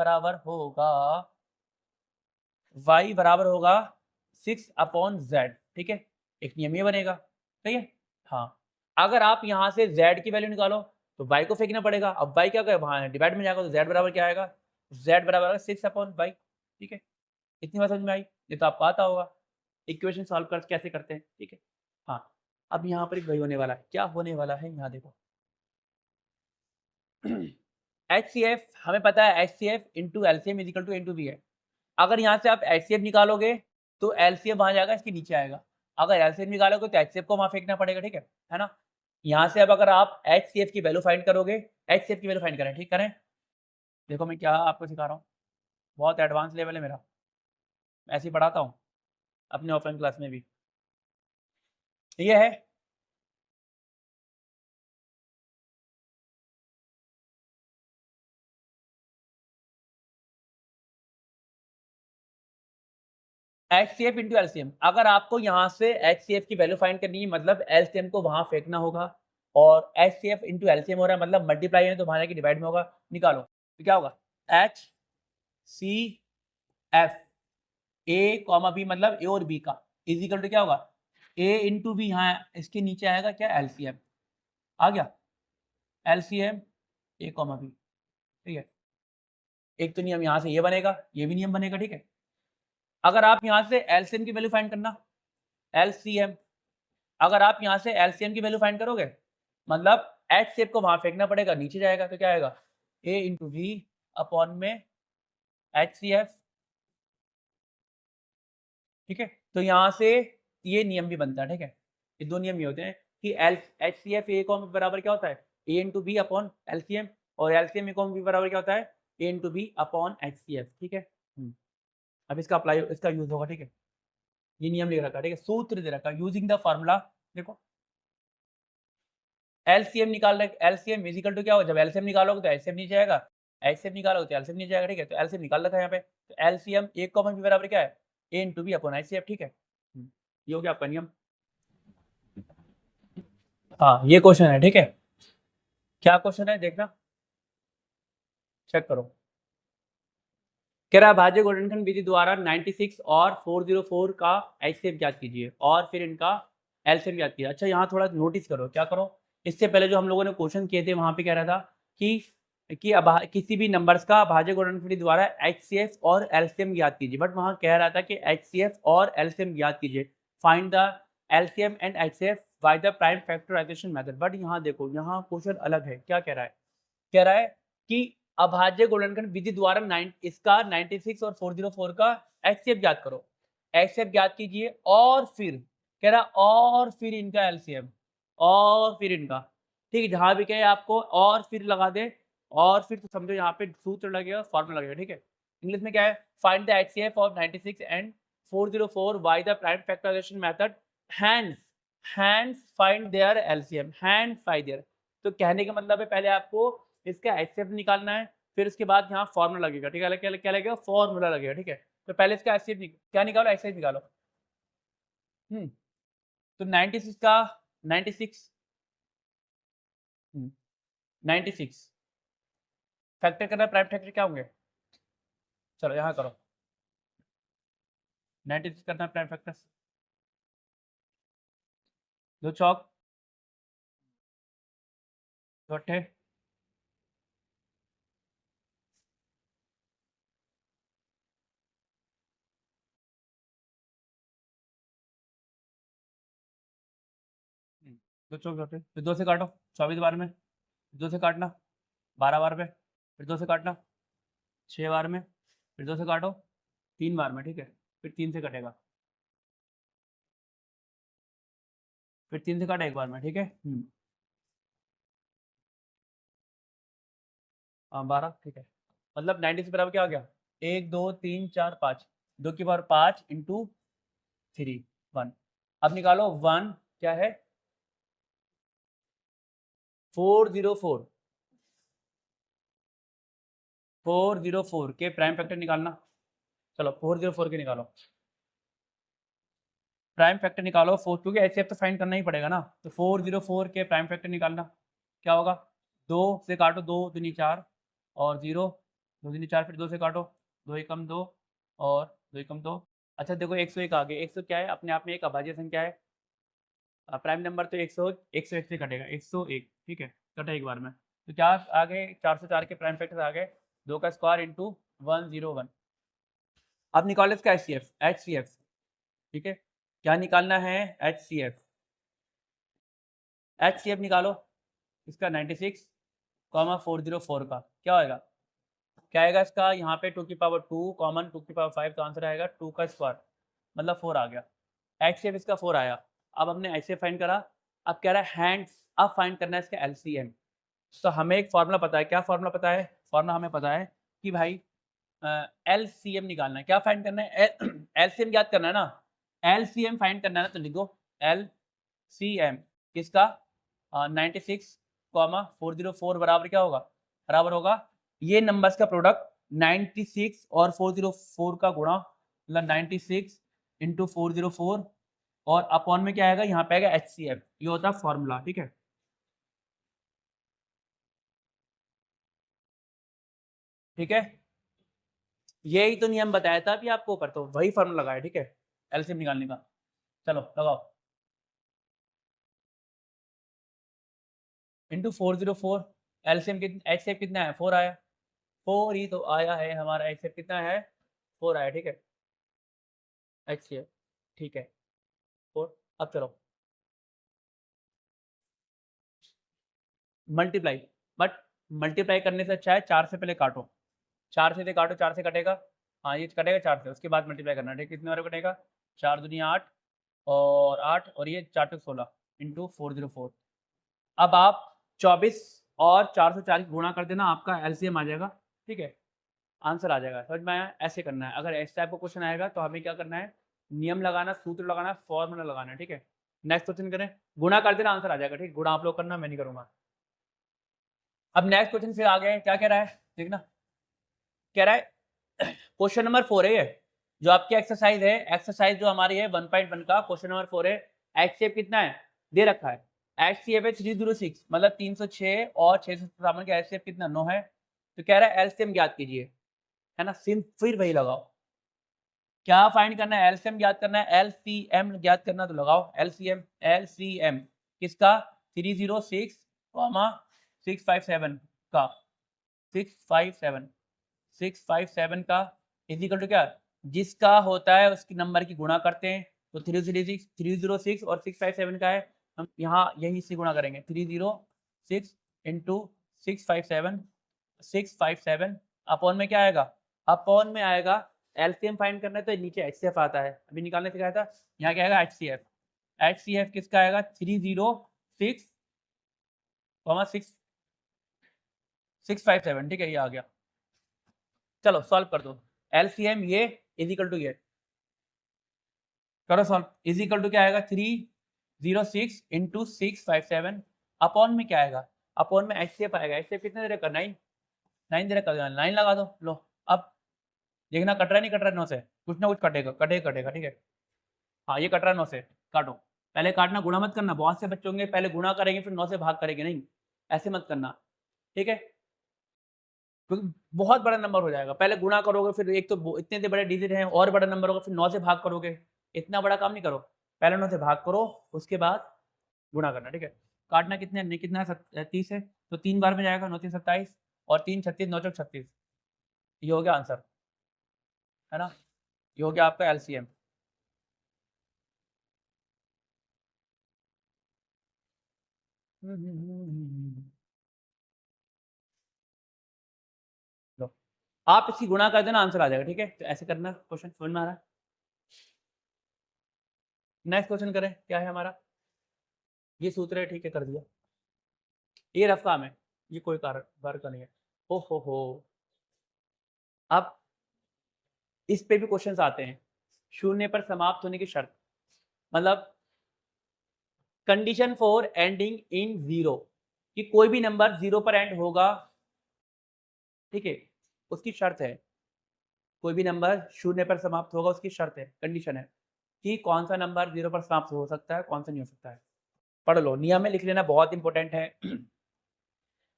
बराबर होगा 6 अपॉन z, ठीक है, एक नियम ये बनेगा, सही है। हाँ, अगर आप यहाँ से z की वैल्यू निकालो तो y को फेंकना पड़ेगा, अब y क्या करें, वहाँ डिवाइड में जाएगा तो z बराबर क्या आएगा, z बराबर 6 अपॉन y, ठीक है। इतनी बात समझ में आई, ये तो आपको आता होगा इक्वेशन सॉल्व कर कैसे करते हैं, ठीक है। हाँ, अब यहाँ पर एक वही होने वाला है, क्या होने वाला है, यहाँ देखो HCF हमें पता है, HCF into LCM is equal to into B है। अगर यहाँ से आप HCF निकालोगे तो LCM वहां जाएगा, इसके नीचे आएगा। अगर LCM निकालोगे तो HCF को वहां फेंकना पड़ेगा, ठीक है ना। यहाँ से अब अगर आप HCF की वैल्यू फाइंड करोगे, HCF की वैल्यू फाइंड करें, ठीक करें। देखो मैं क्या आपको सिखा रहा हूँ, बहुत एडवांस लेवल है मेरा, ऐसे ही पढ़ाता हूँ अपने ऑफलाइन क्लास में भी। ये है HCF इंटू एलसीएम। अगर आपको यहाँ से HCF की वैल्यू फाइंड करनी है, मतलब LCM को वहां फेंकना होगा, और HCF इंटू एलसीएम हो रहा है मतलब मल्टीप्लाई है तो वहां जाके डिवाइड में होगा, निकालो तो क्या होगा, HCF A कॉमा B, मतलब A और B का इज इक्वल टू क्या होगा, A इंटू बी, यहाँ इसके नीचे आएगा क्या, LCM आ गया, LCM A कॉमा B, ठीक है। एक तो नियम यहाँ से ये बनेगा, ये भी नियम बनेगा, ठीक है। अगर आप यहाँ से LCM की वैल्यू फाइंड करना, LCM, अगर आप यहाँ से LCM की वैल्यू फाइंड करोगे मतलब HCF को वहां फेंकना पड़ेगा, नीचे जाएगा तो क्या आएगा, A इंटू वी अपॉन में HCF, ठीक है। तो यहाँ से ये नियम भी बनता है, ठीक है। ये दो नियम ये होते हैं कि HCF A को बराबर क्या होता है, A into B upon LCM, और LCM A को बराबर क्या होता है, A into B upon HCF, ठीक है। अब इसका अप्लाई, इसका यूज होगा, ठीक है। ये नियम लिख रखा है, ठीक है, सूत्र दे रखा है, यूजिंग द फार्मूला। देखो एलसीएम निकाल रहे, एलसीएम इजिकल टू क्या होगा, जब एलसीएम निकालोगे तो एलसीएम नीचे आएगा, एचसीएफ निकालोगे तो एलसीएम नीचे आएगा, ठीक है। तो एलसीएम निकाल रखा है यहाँ पे, तो एलसीएम एक कॉमन बी बराबर क्या है, ए इंटू बी अपॉन एचसीएफ, ठीक है। ये हो गया आपका नियम। हाँ ये क्वेश्चन है, ठीक है। क्या क्वेश्चन है देखना, चेक करो। कह रहा है भाज्य गुणनखंड विधि द्वारा 96 और 404 का एचसीएफ ज्ञात कीजिए और फिर इनका एलसीएम ज्ञात कीजिए। अच्छा यहाँ थोड़ा नोटिस करो, क्या करो, इससे पहले जो हम लोगों ने क्वेश्चन किए थे वहां पे कह रहा था कि किसी भी नंबर्स का भाज्य गुणनफल द्वारा एचसीएफ और एलसीएम ज्ञात कीजिए, बट वहां कह रहा था कि एचसीएफ और एलसीएम ज्ञात कीजिए, find the LCM and HCF by the prime factorisation method. But यहाँ देखो, यहाँ क्वेश्चन अलग है। क्या कह रहा है? कह रहा है कि अभाज्य गुणनखंड विधि द्वारा इसका 96 और 404 का एचसीएफ ज्ञात करो, एचसीएफ ज्ञात कीजिए, और फिर कह रहा और फिर इनका एलसीएम, और फिर इनका, ठीक है, जहां भी कहे आपको और फिर लगा दे, और फिर तो समझो यहाँ पे सूत्र लगेगा, फॉर्मूला लगेगा, ठीक है। इंग्लिश में क्या है? Find the HCF of 96 and 404 by the prime factorisation method, hence find their LCM, hence find their. तो कहने का मतलब है पहले आपको इसका एचसीएफ निकालना है, फिर उसके बाद यहाँ फॉर्मूला लगेगा, ठीक है, क्या लगेगा? फॉर्मूला लगेगा, ठीक है। तो पहले इसका एचसीएफ क्या निकालो? एचसीएफ निकालो। तो 96 का 96 96 फैक्टर करना, प्राइम फैक्टर क्या होंगे? चलो यहाँ करो, 96 करना प्राइम फैक्टर, दो चौक दो अट्ठे, दो चौक दो अट्ठे, फिर दो से काटो 24 बार में, दो से काटना 12 बार में, फिर दो से काटना 6 बार में, फिर दो से काटो 3 बार में, ठीक है, फिर 3 से कटेगा, फिर 3 से काटा 1 बार में, ठीक है। 12, ठीक है। मतलब 90 से बराबर क्या आ गया? 1 2 3 4 5, 2 की पावर 5 इंटू 3 1। अब निकालो 1 क्या है? 404 404 के प्राइम फैक्टर निकालना। चलो 404 के निकालो, प्राइम फैक्टर निकालो 4, क्योंकि एचसीएफ तो फाइंड करना ही पड़ेगा ना। तो 404 के प्राइम फैक्टर निकालना क्या होगा? 2 से काटो, 2 दूनी 4 और 0 2 दूनी 4, फिर 2 से काटो, 2 एकम 2 और 2 एकम 2। अच्छा देखो 101 आ गया। 100 क्या है? अपने आप में एक अभाज्य संख्या है, प्राइम नंबर तो 101 से कटेगा, 101, ठीक है, कटा एक बार में। तो क्या आ गए? 404 के प्राइम फैक्टर आ गए, 2 का स्क्वायर इंटू 101। अब निकालो इसका एचसीएफ, ठीक है। क्या निकालना है? एचसीएफ निकालो इसका 96 404 का क्या होएगा? क्या आएगा इसका? यहाँ पे 2 की पावर 2 कॉमन, 2 की पावर 5, तो आंसर आएगा 2 का स्क्वायर, मतलब 4 आ गया। एचसीएफ इसका 4 आया। अब हमने एचसीएफ फाइंड करा, अब कह रहा है हैंड्स, अब फाइंड करना है इसका एलसीएम। तो हमें एक फॉर्मूला पता है। क्या फॉर्मूला पता है? फॉर्मूला हमें पता है कि भाई एलसीएम निकालना है। क्या फाइंड करना है? एलसीएम याद करना है ना, एलसीएम फाइंड करना है ना, तो लिखो एलसीएम किसका? 96 404 बराबर क्या होगा? बराबर होगा ये नंबर्स का प्रोडक्ट 96 और 404 का गुणा, मतलब 96 इंटू 404, और अपॉन में क्या आएगा? यहाँ पे आएगा एचसीएफ, ये होता है फॉर्मूला, ठीक है। ठीक है, यही तो नियम बताया था अभी आपको ऊपर, तो वही फॉर्मूला लगाया, ठीक है, एलसीएम निकालने का। चलो लगाओ, इंटू 404, एलसीएम कितना, एचसीएफ कितना है? 4 आया, 4 ही तो आया है हमारा। एचसीएफ कितना है? 4 आया, ठीक है, एचसीएफ, ठीक है 4। अब चलो मल्टीप्लाई, बट मल्टीप्लाई करने से अच्छा है 4 से पहले काटो, 4 से काटो, 4 से कटेगा, हाँ ये कटेगा 4 से, उसके बाद मल्टीप्लाई करना, ठीक, कितने बार कटेगा? 4 दुनिया 8 और 8 और ये 4 टू 16 इंटू 404। अब आप 24 और 404 गुणा कर देना, आपका एलसीएम आ जाएगा, ठीक है, आंसर आ जाएगा। समझ में आया? ऐसे करना है। अगर इस टाइप का क्वेश्चन आएगा तो हमें क्या करना है? नियम लगाना, सूत्र लगाना, फॉर्मूला लगाना है, ठीक है। नेक्स्ट क्वेश्चन करें, गुणा कर देना, आंसर आ जाएगा, ठीक, गुणा आप लोग करना, मैं नहीं करूंगा। अब नेक्स्ट क्वेश्चन फिर आ गए, क्या कह रहा है देखना, कह रहा है क्वेश्चन नंबर 4 है ये, जो आपकी एक्सरसाइज है, एक्सरसाइज जो हमारी है 1.1 का क्वेश्चन नंबर 4 है। एचसीएफ कितना है? दे रखा है, एचसीएफ है 306, मतलब 306 और 657 का एचसीएफ कितना? 9 है। तो कह रहा है एलसीएम ज्ञात कीजिए, है ना, सिम फिर वही लगाओ। क्या फाइंड करना है? एलसीएम ज्ञात करना है, एलसीएम ज्ञात करना, तो लगाओ एलसीएम, एलसीएम किसका? 306, 657 का 657 का इजिकल टू क्या, जिसका होता है उसकी नंबर की गुणा करते हैं। तो 306 और 657 का है, हम यहाँ यही से गुणा करेंगे। 306 इंटू 657 अपॉन में क्या आएगा, अपॉन में आएगा एलसीएम फाइंड करना है तो नीचे एचसीएफ आता है, अभी निकालने से क्या था, यहाँ क्या आएगा एचसीएफ। एचसीएफ किसका आएगा 306, 657, ठीक है, ये आ गया। चलो सॉल्व कर दो, एलसीएम ये इजिकल टू ये करो सॉल्व, इजिकल टू क्या आएगा 306 इंटू 657 अपॉन में क्या आएगा, अपॉन में एचसीएफ आएगा। एचसीएफ कितने दे रखा 9 दे रखा, 9 लगा दो। लो अब देखना कट रहा नहीं कट रहा, 9 से कुछ ना कुछ कटेगा कटेगा, ठीक है। हाँ ये कट रहा 9 से, काटो। पहले काटना, गुणा मत करना, बहुत से बच्चे होंगे पहले गुणा करेंगे फिर 9 से भाग करेंगे, नहीं ऐसे मत करना, ठीक है, क्योंकि बहुत बड़ा नंबर हो जाएगा। पहले गुणा करोगे फिर एक तो इतने बड़े डिजिट हैं और बड़ा नंबर होगा, फिर 9 से भाग करोगे, इतना बड़ा काम नहीं करो। पहले 9 से भाग करो उसके बाद गुणा करना, ठीक है। काटना कितने कितना है 30 है, तो 3 बार में जाएगा, 9 3 27 और 3 36, 9 चौक 36, ये हो गया आंसर, है ना, ये हो गया आपका एलसीएम। लो आप इसकी गुणा कर देना, आंसर आ जाएगा, ठीक है। तो ऐसे करना, क्वेश्चन समझ में आ रहा है। नेक्स्ट क्वेश्चन करें, क्या है हमारा, ये सूत्र है, ठीक है, कर दिया। ये रफ काम है, ये कोई कारण वर्क का नहीं है। ओ हो, अब इस पे भी क्वेश्चंस आते हैं, शून्य पर समाप्त होने की शर्त, मतलब condition for ending in zero, कि कोई भी नंबर जीरो पर एंड होगा, ठीक है, उसकी शर्त है। कोई भी नंबर शून्य पर समाप्त होगा उसकी शर्त है, कंडीशन है कि कौन सा नंबर जीरो पर समाप्त हो सकता है, कौन सा नहीं हो सकता है। पढ़ लो, नियम में लिख लेना, बहुत इंपॉर्टेंट है। कह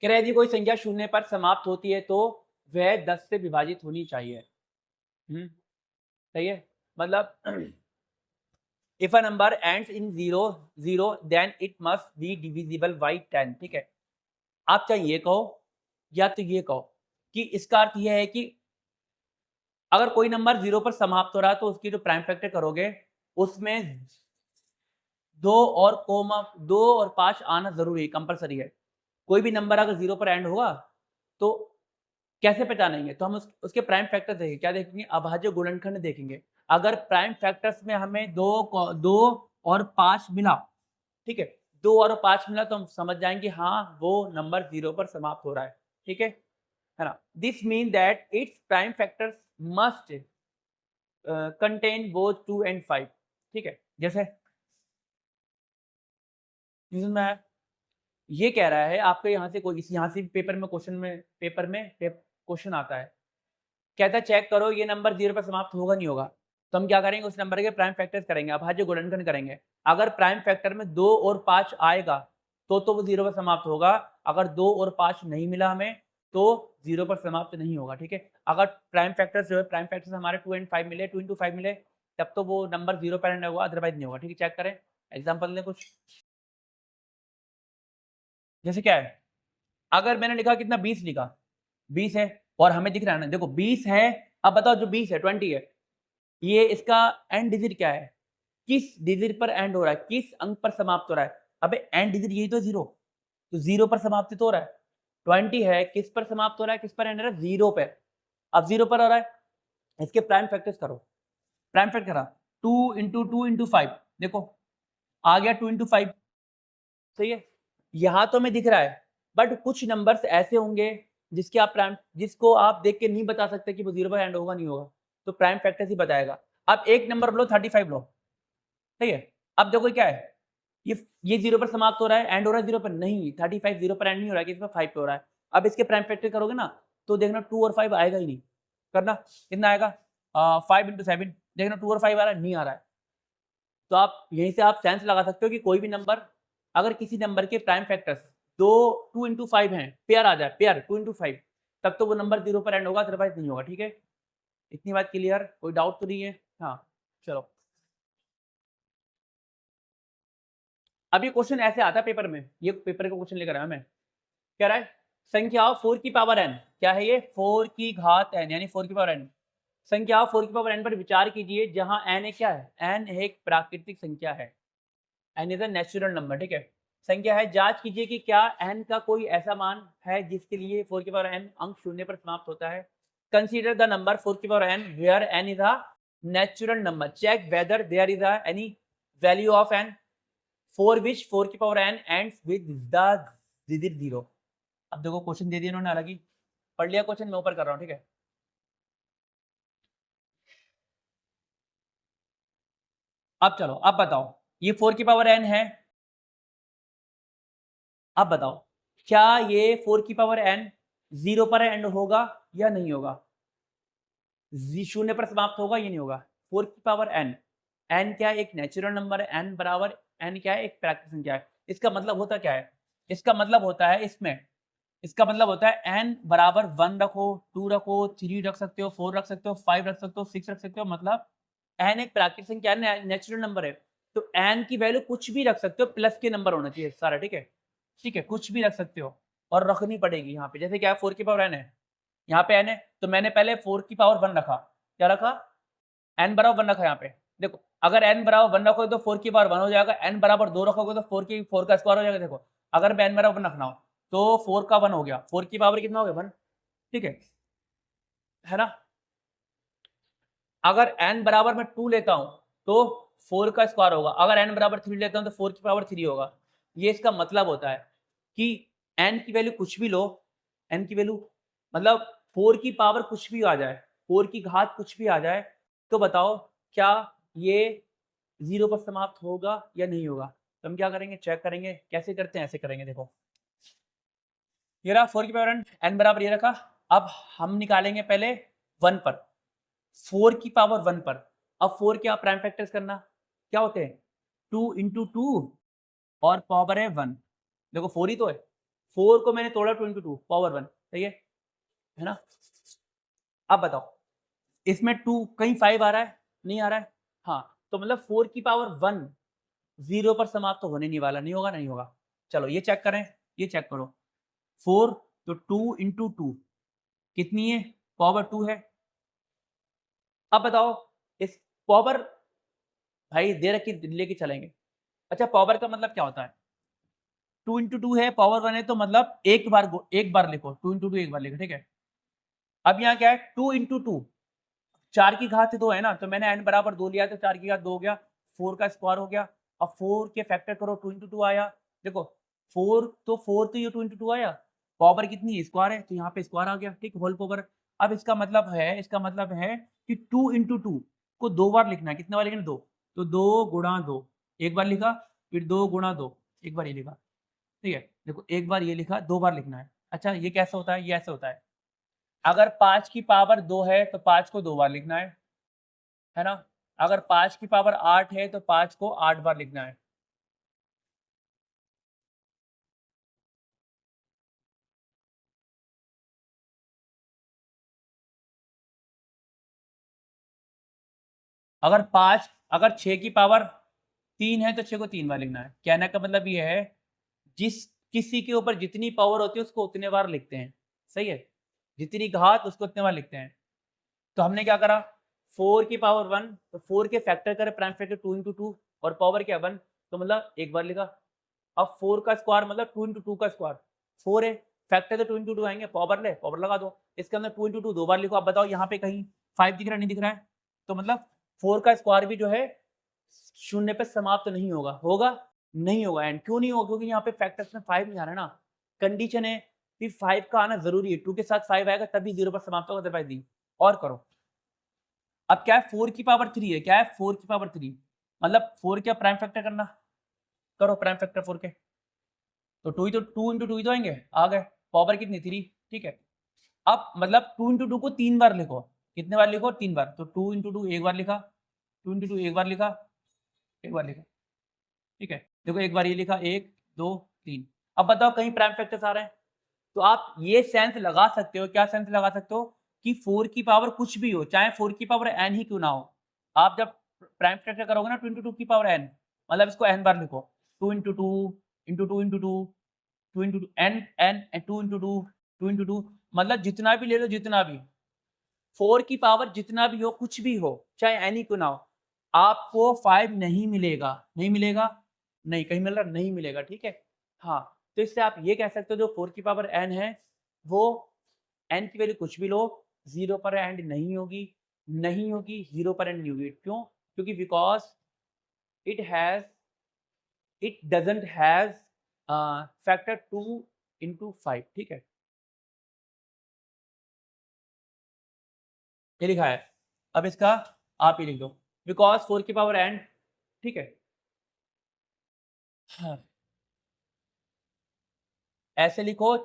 रहे यदि कोई संख्या शून्य पर समाप्त होती है तो वह 10 से विभाजित होनी चाहिए। सही है, मतलब if a number ends in 0 then it must be divisible by 10, ठीक है। आप चाहे ये कहो या तो ये कहो कि इसका अर्थ यह है कि अगर कोई नंबर 0 पर समाप्त हो रहा है तो उसकी जो प्राइम फैक्टर करोगे उसमें 2 और 5 आना जरूरी है, कंपलसरी है। कोई भी नंबर अगर 0 पर एंड होगा तो कैसे पहचानेंगे, तो हम उसके प्राइम फैक्टर देखेंगे, क्या देखेंगे, अभाज्य गुणनखंड देखेंगे। अगर प्राइम फैक्टर्स में हमें 2 और 5 मिला, ठीक है, 2 और 5 मिला तो हम समझ जाएंगे हाँ वो नंबर 0 पर समाप्त हो रहा है, ठीक है ना। This mean that it's prime factors must contain both 2 and 5, ठीक है। जैसे में ये कह रहा है आपके यहाँ से कोई, यहाँ से पेपर में क्वेश्चन आता है, कहता है चेक करो ये नंबर 0 पर समाप्त होगा नहीं होगा, तो हम क्या करेंगे, उस नंबर के प्राइम फैक्टर्स करेंगे, अभाज्य गुणनखंड करेंगे। अगर प्राइम फैक्टर में 2 और 5 आएगा तो वो 0 पर समाप्त होगा, अगर 2 और 5 नहीं मिला हमें तो 0 पर समाप्त नहीं होगा, ठीक है। अगर प्राइम फैक्टर्स जो है, प्राइम फैक्टर्स हमारे 2 and 5 मिले, 2 into 5 मिले, तब तो वो नंबर 0 पर एंड होगा, अदरवाइज नहीं होगा, ठीक है। चेक करें, एग्जाम्पल दें कुछ, जैसे क्या है, अगर मैंने लिखा कितना 20 लिखा, 20 है और हमें दिख रहा है ना, देखो 20 है, अब बताओ जो 20 है 20 है, ये इसका एंड डिजिट क्या है, किस डिजिट पर एंड हो रहा है, किस अंक पर समाप्त हो रहा है। अबे एंड डिजिट यही तो 0, तो 0 पर समाप्त तो हो रहा है। 20 है, किस पर समाप्त हो रहा है, किस पर एंड हो रहा है, 0 पर। अब 0 पर हो रहा है, इसके प्राइम फैक्टर्स करो, प्राइम फैक्टर करा 2 into 2 into 5, देखो आ गया 2 into 5, सही है। यहाँ तो हमें दिख रहा है, बट कुछ नंबर्स ऐसे होंगे जिसको आप देख के नहीं बता सकते कि वो 0 पर एंड होगा नहीं होगा, तो प्राइम फैक्टर्स ही बताएगा। अब एक नंबर लो 35 लो, सही है। अब देखो क्या है, ये 0 पर समाप्त हो रहा है, एंड हो रहा है 0 पर, नहीं 35 0 पर एंड नहीं हो रहा है, इसमें 5 पे हो रहा है। अब इसके प्राइम फैक्टर करोगे ना तो देखना 2 और 5 आएगा ही नहीं, करना कितना आएगा 5 into 7, देखना 2 और 5 आ रहा है, नहीं आ रहा है। तो आप यहीं से आप सेंस लगा सकते हो कि कोई भी नंबर, अगर किसी नंबर के प्राइम फैक्टर्स 2 into 5 हैं, पेयर आ जाए, पेयर 2 into 5, तब तो वो नंबर 0 पर एंड होगा, अदरवाइज नहीं होगा, ठीक है। इतनी बात क्लियर, कोई डाउट तो नहीं है, हाँ चलो। अब ये क्वेश्चन ऐसे आता है पेपर में, ये पेपर का क्वेश्चन लेकर आया मैं, कह रहा है संख्याओं 4 की पावर n, क्या है ये 4 की घात n यानी 4 की पावर n, संख्याओं 4 की पावर n पर विचार कीजिए जहां n एक क्या है, n एक प्राकृतिक संख्या है, n is a natural number, ठीक है, संख्या है, जांच कीजिए कि क्या n का कोई ऐसा मान है जिसके लिए 4 की पावर n अंक शून्य पर समाप्त होता है। कंसीडर द नंबर 4 की power n where n is a natural number, check whether there is any value of n for which 4 की power n ends with the digit 0। अब देखो क्वेश्चन दे दिया इन्होंने, हालांकि पढ़ लिया क्वेश्चन, मैं ऊपर कर रहा हूँ, ठीक है। अब चलो, अब बताओ, ये 4 की पावर n है, अब बताओ क्या ये 4 की पावर n 0 पर एंड होगा या नहीं होगा, शून्य पर समाप्त होगा या नहीं होगा। 4 की पावर n, n क्या है, एक नेचुरल नंबर है, n बराबर n क्या है, एक प्राकृतिक संख्या है। इसका मतलब होता क्या है, इसका मतलब होता है इसमें, इसका मतलब होता है n बराबर 1 रखो, 2 रखो, 3 रख सकते हो, 4 रख सकते हो, 5 रख सकते हो, 6 रख सकते हो, मतलब n एक प्राकृतिक संख्या है, नेचुरल नंबर है, तो n की वैल्यू कुछ भी रख सकते हो, प्लस के नंबर होना चाहिए सारा, ठीक है, ठीक है, कुछ भी रख सकते हो और रखनी पड़ेगी यहाँ पे। जैसे क्या है 4 की पावर n है, यहाँ पे n है, तो मैंने पहले 4 की पावर 1 रखा, क्या रखा, n बराबर 1 रखा। यहाँ पे देखो, अगर n बराबर 1 रखोगे तो 4 की पावर 1 हो जाएगा, n बराबर 2 रखोगे तो 4 का स्क्वायर हो जाएगा। देखो अगर मैं n बराबर 1 रखना हो तो 4 का 1 हो गया, 4 की पावर कितना हो गया 1, ठीक है ना। अगर n बराबर मैं 2 लेता हूं तो 4 का स्क्वायर होगा, अगर n बराबर 3 लेता हूं तो 4 की पावर 3 होगा। ये इसका मतलब होता है कि n की वैल्यू कुछ भी लो, n की वैल्यू मतलब 4 की पावर कुछ भी आ जाए, 4 की घात कुछ भी आ जाए, तो बताओ क्या ये 0 पर समाप्त होगा या नहीं होगा। तो हम क्या करेंगे, चेक करेंगे, कैसे करते हैं, ऐसे करेंगे। देखो ये रहा 4 की पावर n बराबर ये रखा, अब हम निकालेंगे पहले 1 पर, 4 की पावर 1 पर। अब 4 क्या प्राइम फैक्टर्स करना, क्या होते हैं 2 इंटू 2 और पावर है 1। देखो 4 ही तो है, 4 को मैंने तोड़ा 2 इंटू 2 पावर 1, सही है ना। अब बताओ इसमें 2 कहीं 5 आ रहा है, नहीं आ रहा है, हाँ, तो मतलब 4 की पावर 1 0 पर समाप्त तो होने नहीं वाला, नहीं होगा, नहीं होगा। चलो ये चेक करें, ये चेक करो 4 तो 2 इंटू 2 कितनी है, पावर 2 है। अब बताओ इस पावर, भाई दे रखी लेके चलेंगे। अच्छा पावर का मतलब क्या होता है, 2 इंटू 2 है, पावर 1 है, तो मतलब एक बार लिखो, 2 इंटू 2 एक बार लिखो, ठीक है। अब यहाँ क्या है 2 इंटू 2, 4 की घात 2 है ना, तो मैंने n बराबर 2 लिया तो 4 की घात 2 हो गया, 4 का स्क्वायर हो गया। अब 4 के फैक्टर करो, 2 इंटू 2 आया, देखो 4 तो ये 2 इंटू 2 आया, पावर कितनी है स्क्वायर है, तो यहाँ पे स्क्वायर आ गया, ठीक, होल पावर। अब इसका मतलब है कि 2 इंटू 2 को 2 बार लिखना है, कितने बार लिखना है 2, तो 2 गुणा 2 एक बार लिखा, फिर 2 गुणा 2 एक बार ये लिखा, ठीक है। देखो एक बार ये लिखा, 2 बार लिखना है। अच्छा ये कैसे होता है, ये ऐसे होता है, अगर 5 की पावर 2 है तो 5 को 2 बार लिखना है ना। अगर 5 की पावर 8 है तो 5 को 8 बार लिखना है। अगर 6 की पावर 3 है तो 6 को 3 बार लिखना है। कहने का मतलब ये है जिस किसी के ऊपर जितनी पावर होती है उसको उतने बार लिखते हैं, सही है, जितनी घात उसको उतने बार लिखते हैं। तो हमने क्या करा 4 की पावर 1, तो 4 के फैक्टर करे, प्राइम फैक्टर 2 इंटू 2 और पावर क्या 1, तो मतलब एक बार लिखा। अब 4 का स्क्वायर मतलब 2 इंटू 2 का स्क्वायर, 4 है, फैक्टर तो 2 इंटू 2 आएंगे, पावर ले, पावर लगा दो, इसके अंदर 2 इंटू 2 दो बार लिखो। अब बताओ यहाँ पे कहीं 5 दिख रहा है, नहीं दिख रहा है, तो मतलब 4 का स्क्वायर भी जो है शून्य पे समाप्त नहीं होगा, होगा नहीं होगा। एंड क्यों नहीं होगा, क्योंकि यहाँ पे फैक्टर्स में 5 नहीं आ रहा है ना, कंडीशन है कि 5 का आना जरूरी है, 2 के साथ 5 आएगा तभी 0 पर समाप्त होगा, अदरवाइज नहीं। और करो, अब क्या है 4 की पावर 3 है, क्या है 4 की पावर 3, मतलब 4 क्या प्राइम फैक्टर करना, करो प्राइम फैक्टर 4 के, तो 2 ही तो 2 इंटू 2 ही तो आएंगे, आ गए, पावर कितनी 3, ठीक है। अब मतलब 2 इंटू 2 को 3 बार लिखो, कितने बार लिखो 3 बार, तो 2 इंटू 2 एक बार लिखा, 2 इंटू 2 एक बार लिखा, एक बार लिखा, ठीक है। देखो एक बार ये लिखा 1 2 3। अब बताओ कहीं प्राइम फैक्टर्स आ रहे हैं, तो आप ये सेंस लगा सकते हो, क्या सेंस लगा सकते हो कि 4 की पावर कुछ भी हो, चाहे 4 की पावर n ही क्यों ना हो, आप जब प्राइम फैक्टर करोगे ना 2 इंटू 2 की पावर n, मतलब इसको n बार लिखो, 2 into 2 into 2 into 2 2 into 2 n 2 into 2 2 into 2 मतलब जितना भी ले लो, जितना भी 4 की पावर जितना भी हो, कुछ भी हो, चाहे एनी क्यों ना हो, आपको 5 नहीं मिलेगा। नहीं मिलेगा? नहीं, कहीं मिल रहा? नहीं मिलेगा, ठीक है? हाँ, तो इससे आप ये कह सकते हो जो 4 की पावर n है, वो n की वैल्यू कुछ भी लो, 0 पर एंड नहीं होगी, नहीं होगी, 0 पर एंड नहीं होगी। क्यों? क्योंकि because it doesn't has factor 2 into 5, ठीक है? ये लिखा है। अब इसका आप ही लिख दो, बिकॉज़ 4 की पावर n, ठीक है? हाँ, ऐसे लिखो,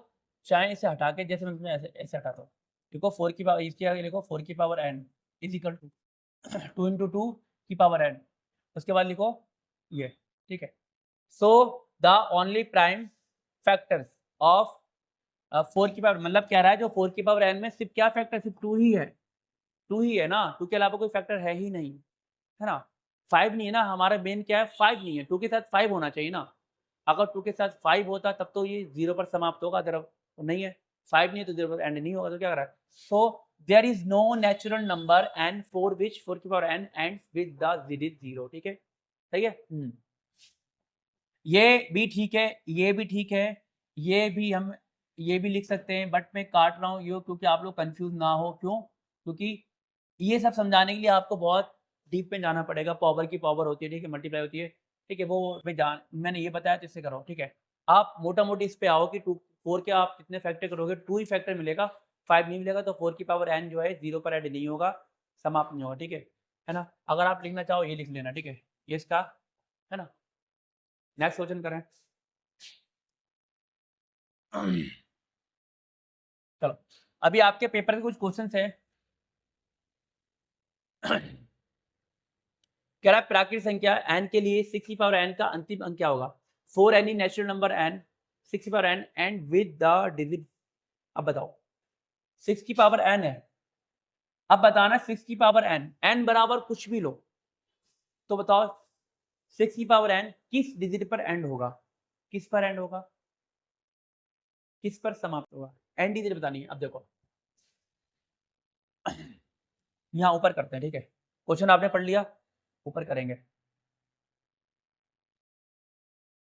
चाहे इसे हटा के जैसे मैं ऐसे ऐसे हटाता हूँ। लिखो 4 की पावर, इसके आगे लिखो 4 की power n is equal to 2 into 2 की पावर n, उसके बाद लिखो ये, ठीक है? So the only prime factors of 4 की पावर, मतलब कह रहा है जो 4 की पावर n में सिर्फ क्या फैक्टर, सिर्फ 2 ही है। 2 ही है ना, 2 के अलावा कोई फैक्टर है ही नहीं, है ना? 5 नहीं है ना, हमारा मेन क्या है, 5 नहीं है, 2 के साथ 5 होना चाहिए ना। अगर 2 के साथ 5 होता तब तो ये 0 पर समाप्त होगा, अदर तो नहीं है। 5 नहीं है तो 0 पर एंड नहीं होगा, तो क्या कर रहा है? So there is no natural number n for which 4 की power n ends with the digit 0, ठीक है? सही है? ये भी ठीक है, ये भी ठीक है, ये भी हम ये भी लिख सकते हैं, बट मैं काट रहा हूँ ये क्योंकि आप लोग कन्फ्यूज़ ना हो। क्यों? क्योंकि ये सब समझाने के लिए आपको बहुत डीप में जाना पड़ेगा। पावर की पावर होती है, ठीक है? मल्टीप्लाई होती है, ठीक है? वो मैंने ये बताया तो इससे करो, ठीक है? आप मोटा-मोटी इस पे आओ कि 2 4 के आप कितने फैक्टर करोगे? 2 ही फैक्टर मिलेगा, 5 नहीं मिलेगा, तो 4 की पावर n जो है 0 पर ऐड नहीं होगा, समाप्त नहीं होगा, ठीक है ना? अगर आप लिखना चाहो ये लिख लेना, ठीक है? ये इसका, है ना? नेक्स्ट क्वेश्चन करें। चलो, अभी आपके पेपर के कुछ क्वेश्चंस हैं। कह रहा है प्राकृतिक संख्या n के लिए 6 की पावर n का अंतिम अंक क्या होगा? For any natural number n 6 की power n and with the digit. अब बताओ, 6 की पावर n है, अब बताना 6 की पावर n बराबर कुछ भी लो, तो बताओ 6 की पावर n किस डिजिट पर एंड होगा? किस पर एंड होगा? किस पर समाप्त होगा? n डिजिट बतानी है। अब देखो, यहाँ ऊपर करते हैं, ठीक है? क्वेश्चन आपने पढ़ लिया, ऊपर करेंगे।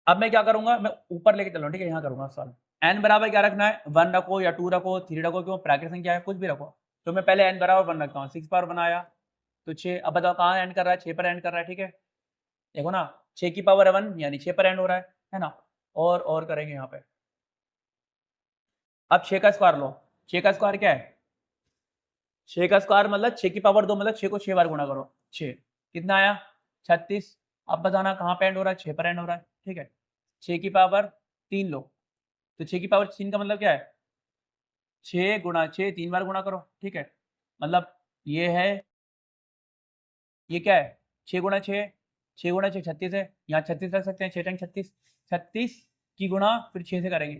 अब मैं क्या करूँगा, मैं ऊपर लेके चल रहा हूँ, ठीक है? यहाँ करूँगा सॉल्व। n बराबर क्या रखना है? 1 रखो या 2 रखो, 3 रखो, क्यों? प्राकृतिक संख्या है, कुछ भी रखो। तो मैं पहले n बराबर 1 रखता हूँ, 6 पावर बनाया, तो 6। अब बताओ कहाँ एंड कर रहा है? 6 पर एंड कर रहा है, ठीक है? देखो ना, 6 की पावर 1 यानी 6 पर एंड हो रहा है ना? और करेंगे यहाँ पे। अब 6 का स्क्वायर लो, 6 का स्क्वायर क्या है? 6 का स्क्वायर मतलब 6 की पावर 2, मतलब 6 को 6 बार गुणा करो, 6 कितना आया? 36। अब बताना कहाँ पे एंड हो रहा है? 6 पर एंड हो रहा है, ठीक है? 6 की पावर 3 लो, तो 6 की पावर 3 का मतलब क्या है? 6 गुणा 6, 3 बार गुणा करो, ठीक है? मतलब ये है, ये क्या है? 6 गुणा 6, 6 गुणा 6 36 है, यहाँ 36 रख सकते हैं, 6 टाइम 36, 36 की गुणा फिर 6 से करेंगे।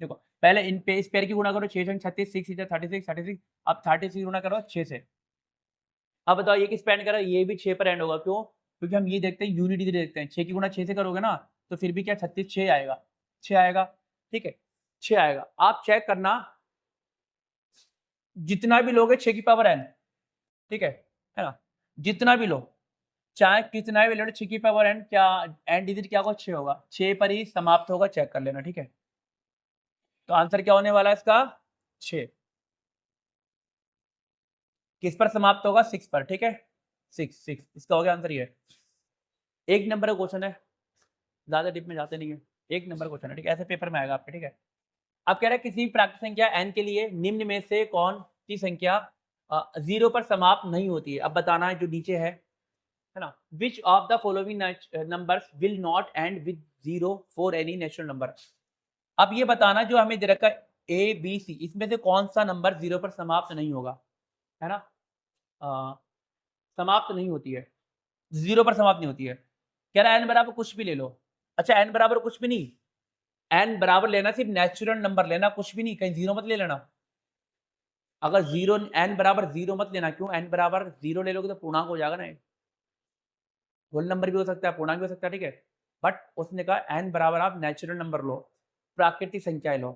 देखो, पहले इन पे इस पेयर की गुणा करो, 6 टाइम 36, 6 6 36, 36, अब 36 गुणा करो 6 से। अब बताओ ये किस पे एंड कर रहा है? ये भी 6 पर एंड होगा, क्यों? क्योंकि हम ये देखते हैं, यूनिटी देखते हैं, 6 की गुणा 6 से करोगे ना, तो फिर भी क्या 36 6 आएगा, 6 आएगा, ठीक है? 6 आएगा। आप चेक करना, जितना भी लोगे 6 की पावर n, ठीक है ना? जितना भी लो, चाहे कितना भी ले लो, 6 की पावर n, क्या n डिजिट क्या होगा? 6 होगा, 6 पर ही समाप्त होगा, चेक कर लेना, ठीक है? तो आंसर क्या होने वाला है इसका? 6। किस पर समाप्त होगा? 6 पर, ठीक है? 6 इसका हो गया आंसर ये। एक नंबर का क्वेश्चन है, ज़्यादा डीप में जाते नहीं है, एक नंबर क्वेश्चन है, ठीक है? ऐसे पेपर में आएगा आपके, ठीक है? अब कह रहा है किसी प्राकृतिक संख्या n के लिए निम्न में से कौन सी संख्या 0 पर समाप्त नहीं होती है? अब बताना है जो नीचे है ना? Which of the following numbers will not and with 0 for any natural number. अब ये बताना जो हमें दे रखा है ए बी सी, इसमें से कौन सा नंबर 0 पर समाप्त नहीं होगा, है ना? अ, समाप्त नहीं होती है, 0 पर समाप्त नहीं होती है। कह रहा है n बराबर कुछ भी ले लो। अच्छा, n बराबर कुछ भी नहीं, n बराबर लेना सिर्फ नेचुरल नंबर लेना, कुछ भी नहीं, कहीं 0 मत ले लेना। अगर 0 n बराबर 0 मत लेना, क्यों? n बराबर 0 ले लोगे तो पूर्णांक हो जाएगा ना, होल नंबर भी हो सकता है, पूर्णांक भी हो सकता है, ठीक है? बट उसने कहा n बराबर आप नेचुरल नंबर लो, प्राकृतिक संख्याएं लो,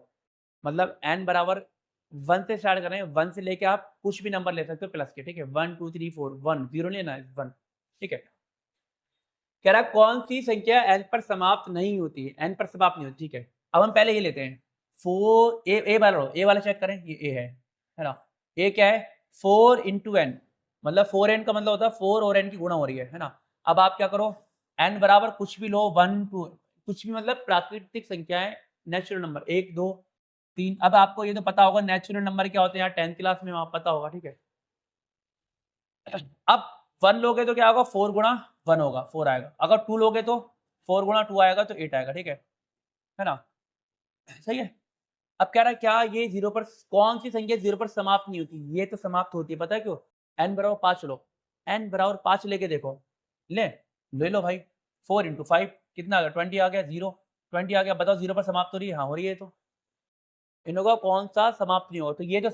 मतलब n बराबर 1 से स्टार्ट करें, 1 से लेके आप कुछ भी नंबर ले सकते हो प्लस के, ठीक है, 1 2 3 4 1 0 नहीं लेना है, 1, ठीक है। कह रहा है कौन सी संख्या n पर समाप्त नहीं होती है, n पर समाप्त नहीं होती, ठीक है। अब हम पहले ये लेते हैं 4 ए वाला चेक करें, ये ए है ना। ए क्या है 4 इंटू एन, मतलब 4n का मतलब होता है 4 और n की गुणा हो रही है ना। अब आप क्या करो n बराबर कुछ भी लो 1 2 कुछ भी, मतलब प्राकृतिक संख्याएं नेचुरल नंबर 1 2 3। अब आपको ये तो पता होगा नेचुरल नंबर क्या होते हैं यार, 10th क्लास में आप पता होगा, ठीक है। अब 1 लोगे तो क्या होगा 4 गुणा 1 होगा 4 आएगा, अगर 2 लोगे तो 4 गुणा 2 आएगा तो 8 आएगा, ठीक है ना, सही है। अब कह रहा है क्या ये 0 पर कौन सी संख्या 0 पर समाप्त नहीं होती, ये तो समाप्त होती है, पता है क्यों, n बराबर 5 लो, n बराबर 5 लेके देखो, ले लो भाई, 4 इंटू 5 कितना आ गया 20 आ गया, 0 20 आ गया, बताओ 0 पर समाप्त हो रही है, हाँ हो रही है। तो इन लोगों का कौन सा समाप्त नहीं होगा, तो ये तो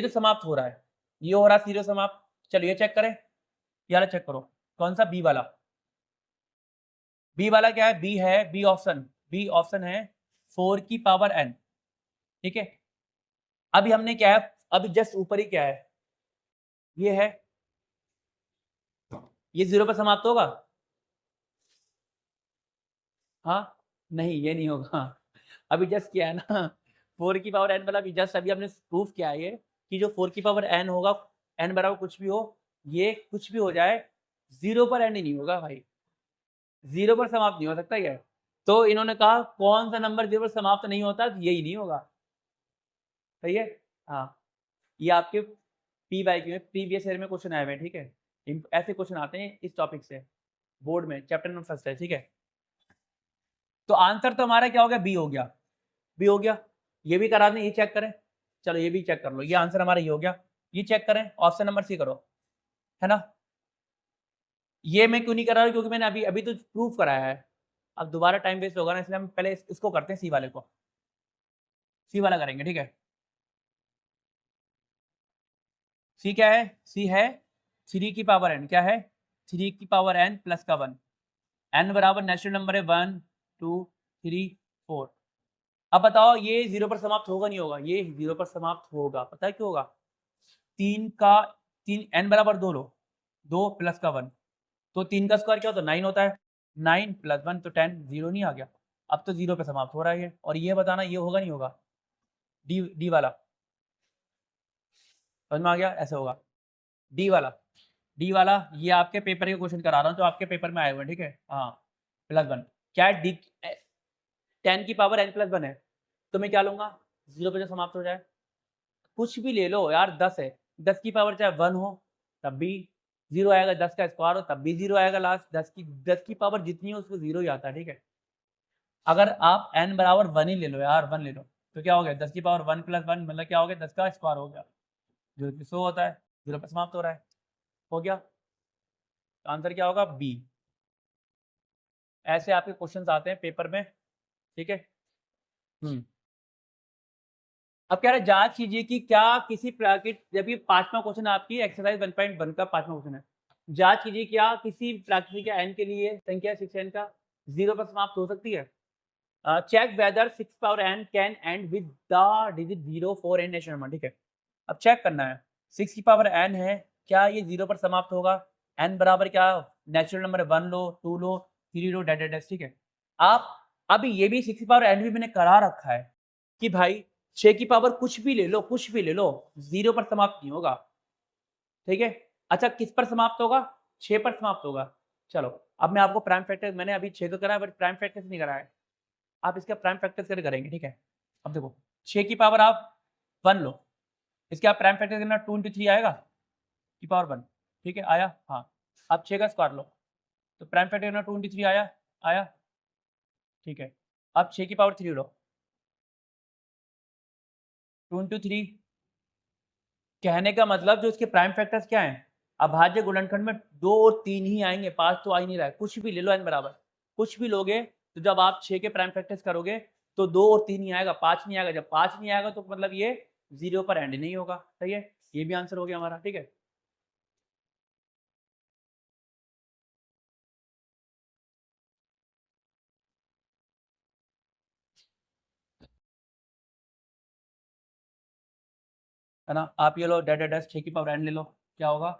समाप्त हो रहा है, ये हो रहा है 0 समाप्त। चलो ये चेक करें, ये वाला चेक करो, कौन सा बी वाला, बी वाला क्या है, बी ऑप्शन है 4 की पावर n, ठीक है। अभी हमने क्या है, अभी जस्ट ऊपर ही क्या है, ये है, ये 0 पर समाप्त होगा, हाँ नहीं ये नहीं होगा, अभी जस्ट क्या है ना 4 की पावर n मतलब जस्ट अभी हमने प्रूफ किया है ये कि जो 4 की पावर n होगा, n बराबर कुछ भी हो, ये कुछ भी हो जाए 0 पर n ही नहीं होगा भाई, 0 पर समाप्त नहीं हो सकता ये। तो इन्होंने कहा कौन सा नंबर 0 पर समाप्त नहीं होता, तो यही नहीं होगा, सही है। हाँ ये आपके पी वाई क्यू में प्रीवियस ईयर में क्वेश्चन आए हुए हैं, ठीक है, ऐसे क्वेश्चन आते हैं इस टॉपिक से बोर्ड में, चैप्टर नंबर फर्स्ट है, ठीक है। तो आंसर तो हमारा क्या हो गया, बी हो गया, बी हो गया, ये भी करा दें, ये चेक करें, चलो ये भी चेक कर लो, ये आंसर हमारा ये हो गया, ये चेक करें, ऑप्शन नंबर सी करो, है ना। ये मैं क्यों नहीं कर रहा, क्योंकि मैंने अभी अभी तो प्रूफ कराया है, अब दोबारा टाइम वेस्ट होगा ना, इसलिए हम पहले इसको करते हैं, सी वाले को, सी वाला करेंगे, ठीक है। सी क्या है, सी है 3 की पावर n, क्या है 3 की पावर n प्लस का 1, n बराबर नेचुरल नंबर है 1 2 3 4। अब बताओ ये 0 पर समाप्त होगा नहीं होगा, ये 0 पर समाप्त होगा, पता है क्यों होगा, 3 का 3 n बराबर 2 लो, 2 प्लस का 1, तो 3 का स्क्वायर क्या होता है 9 होता है, 9 प्लस 1 तो 10, 0 नहीं आ गया, अब तो 0 पे समाप्त हो रहा है ये, और ये बताना ये होगा नहीं होगा, डी वाला समझ में आ गया, ऐसे होगा डी वाला, डी वाला ये आपके पेपर के क्वेश्चन करा रहा हूँ, जो आपके पेपर में आए हुए हैं, ठीक है, हाँ प्लस 1 क्या है, डी 10 की पावर n प्लस 1 है, तो मैं क्या लूंगा 0 पे जो समाप्त हो जाए, कुछ भी ले लो यार, 10 है, 10 की पावर चाहे 1 हो तब भी 0 आएगा, 10 का स्क्वायर हो तब भी 0 आएगा, लास्ट 10 की पावर जितनी हो उसको 0 ही आता है, ठीक है। अगर आप n बराबर 1 ही ले लो यार, 1 ले लो, तो क्या हो गया 10 की पावर 1 प्लस 1 मतलब क्या हो गया 10 का स्क्वायर हो गया, जो कि 100 होता है, 0 पर समाप्त हो रहा है, हो गया, तो आंसर क्या होगा बी। ऐसे आपके क्वेश्चंस आते हैं पेपर में, ठीक है। अब कह रहा है जांच कीजिए कि क्या किसी प्राकृत, जब ये 5वां क्वेश्चन आपकी एक्सरसाइज 1.1 का 5वां क्वेश्चन है, जांच कीजिए क्या किसी प्राकृतिक n के लिए संख्या 6n का 0 पर समाप्त हो सकती है, check whether 6 power n can end with the digit 0 4 n natural number, ठीक है। अब चेक करना है 6 की पावर n है, क्या ये 0 पर समाप्त होगा, n बराबर क्या नेचुरल नंबर 1 लो 2 लो 3 लो डेट डेट, ठीक है। आप अभी ये भी 6 की पावर n भी मैंने करा रखा है कि भाई 6 की पावर कुछ भी ले लो, कुछ भी ले लो, 0 पर समाप्त नहीं होगा, ठीक है। अच्छा किस पर समाप्त होगा, 6 पर समाप्त होगा। चलो अब मैं आपको प्राइम फैक्टर, मैंने अभी 6 तो करा है बट प्राइम फैक्टर नहीं करा है, आप इसका प्राइम फैक्टर करके करेंगे, ठीक है। अब देखो 6 की पावर आप 1 लो, इसके आप प्राइम फैक्टर करना 2 इंटू 3 आएगा की पावर 1, ठीक है आया, हाँ। अब 6 का स्क्वायर लो, तो प्राइम फैक्टर करना 2 इंटू 3 आया, आया, ठीक है। अब 6 की पावर 3 लो, 2 इंटू 3, कहने का मतलब जो इसके प्राइम फैक्टर्स क्या हैं, अभाज्य गुणनखंड में 2 और 3 ही आएंगे, 5 तो आ ही नहीं रहा है, कुछ भी ले लो n बराबर, कुछ भी लोगे तो जब आप 6 के प्राइम फैक्टर्स करोगे तो 2 और 3 ही आएगा, 5 नहीं आएगा, जब 5 नहीं आएगा तो मतलब ये 0 पर एंड नहीं होगा, सही है, ये भी आंसर हो गया हमारा, ठीक है। है ना। आप ये लो डेड डेड 6 की पावर n ले लो, क्या होगा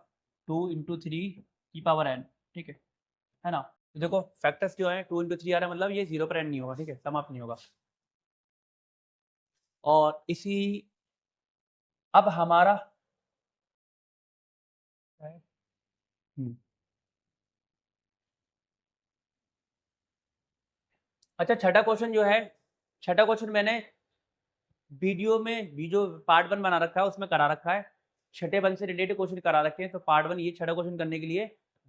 2 × 3 की पावर n, ठीक है ना। तो देखो फैक्टर्स जो है 2 × 3 आ रहा है, मतलब ये 0 पर n नहीं होगा, ठीक है, समाप्त नहीं होगा। और इसी अब हमारा अच्छा छठा क्वेश्चन जो है, छठा क्वेश्चन मैंने वीडियो में भी जो पार्ट 1 बना रखा है उसमें करा रखा है, छठे 1 से रिलेटेड क्वेश्चन करा रखे हैं। तो पार्ट 1 ये छठा क्वेश्चन करने के लिए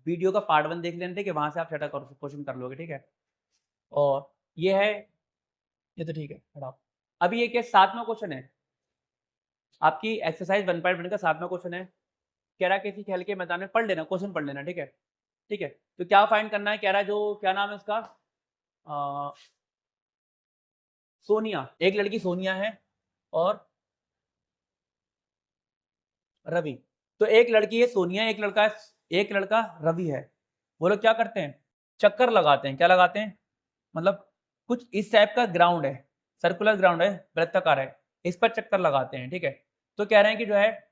वीडियो का पार्ट 1 देख लेना, ठीक है, वहां से आप छठा क्वेश्चन कर लोगे, ठीक है। और ये है, ये तो ठीक है, हटाओ। अभी ये क्या 7वां क्वेश्चन है आपकी एक्सरसाइज 1.1 का 7वां क्वेश्चन है। कह रहा किसी खेल के मैदान में, पढ़ लेना क्वेश्चन, पढ़ लेना, ठीक है, ठीक है। तो क्या फाइंड करना है, कह रहा जो क्या नाम है उसका, सोनिया, एक लड़की सोनिया है और रवि। तो एक लड़की है सोनिया, एक लड़का रवि है। वो लोग क्या करते हैं, चक्कर लगाते हैं। क्या लगाते हैं, मतलब कुछ इस टाइप का ग्राउंड है, सर्कुलर ग्राउंड है, वृत्ताकार है, इस पर चक्कर लगाते हैं, ठीक है। तो कह रहे हैं कि जो है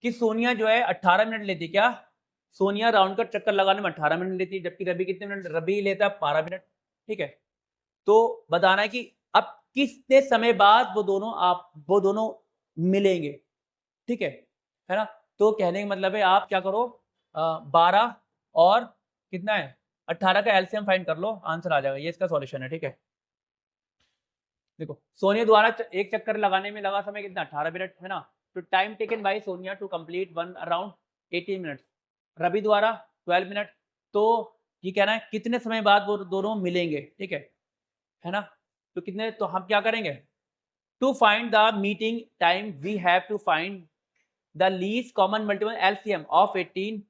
कि सोनिया जो है 18 मिनट लेती है। क्या सोनिया राउंड का चक्कर लगाने में 18 मिनट लेती है, जबकि रवि कितने मिनट, रवि लेता है 12 मिनट, ठीक है। तो बताना है कि अब कितने समय बाद वो दोनों मिलेंगे, ठीक है ना। तो कहने का मतलब है आप क्या करो, 12 और कितना है 18 का एलसीएम फाइंड कर लो, आंसर आ जाएगा। ये इसका सॉल्यूशन है, ठीक है। देखो सोनिया द्वारा एक चक्कर लगाने में लगा समय कितना, 18 मिनट, है ना। तो time taken by Sonia to complete one around 18 minutes. Ravi द्वारा 12 मिनट। तो ये कहना है कितने समय बाद वो दोनों मिलेंगे, ठीक है ना। तो कितने, तो हम क्या करेंगे, to find the meeting time we have to find the least common multiple LCM of 18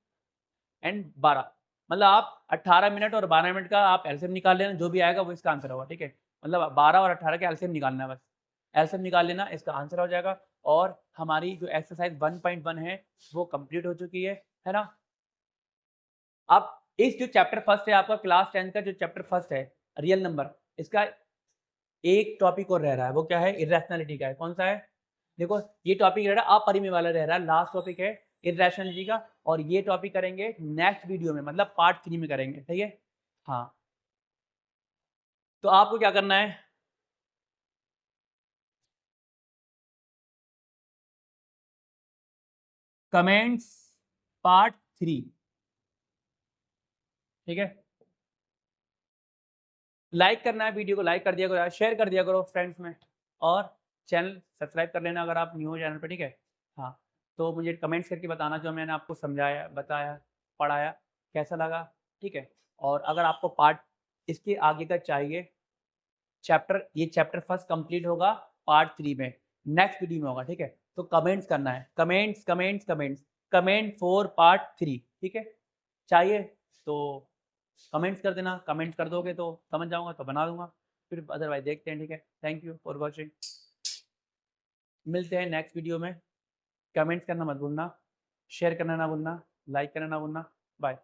and 12। मतलब आप 18 मिनट और 12 मिनट का आप एलसीएम निकाल लेना, जो भी आएगा वो इसका आंसर होगा, ठीक है। मतलब 12 और 18 का एलसीएम निकालना है, बस एलसीएम निकाल लेना, इसका आंसर हो जाएगा। और हमारी जो एक्सरसाइज 1.1 है वो कंप्लीट हो चुकी है ना। अब इस जो चैप्टर फर्स्ट है आपका क्लास 10 का, जो चैप्टर फर्स्ट है रियल नंबर, इसका एक टॉपिक और रह रहा है, वो क्या है, इरेशनैलिटी का है। कौन सा है, देखो ये टॉपिक रह रहा है अपरिमेय वाला रह रहा है, लास्ट टॉपिक है इरेशनैलिटी का। और ये टॉपिक करेंगे नेक्स्ट वीडियो में, मतलब पार्ट 3 में करेंगे, ठीक है। हाँ, तो आपको क्या करना है, कमेंट्स पार्ट 3, ठीक है। लाइक करना है, वीडियो को लाइक कर दिया करो, शेयर कर दिया करो फ्रेंड्स में, और चैनल सब्सक्राइब कर लेना अगर आप न्यू हो चैनल पर, ठीक है। हाँ, तो मुझे कमेंट्स करके बताना जो मैंने आपको समझाया, बताया, पढ़ाया, कैसा लगा, ठीक है। और अगर आपको पार्ट इसके आगे का चाहिए चैप्टर, ये चैप्टर फर्स्ट कंप्लीट होगा पार्ट 3 में, नेक्स्ट वीडियो में होगा, ठीक है। तो कमेंट्स करना है, comments comments comments, comment for part 3, ठीक है। चाहिए तो कमेंट्स कर देना, कमेंट्स कर दोगे तो समझ जाऊंगा तो बना दूंगा, फिर अदरवाइज देखते हैं, ठीक है। थैंक यू फॉर वॉचिंग, मिलते हैं नेक्स्ट वीडियो में। कमेंट्स करना मत भूलना, शेयर करना ना भूलना, लाइक करना ना भूलना। बाय।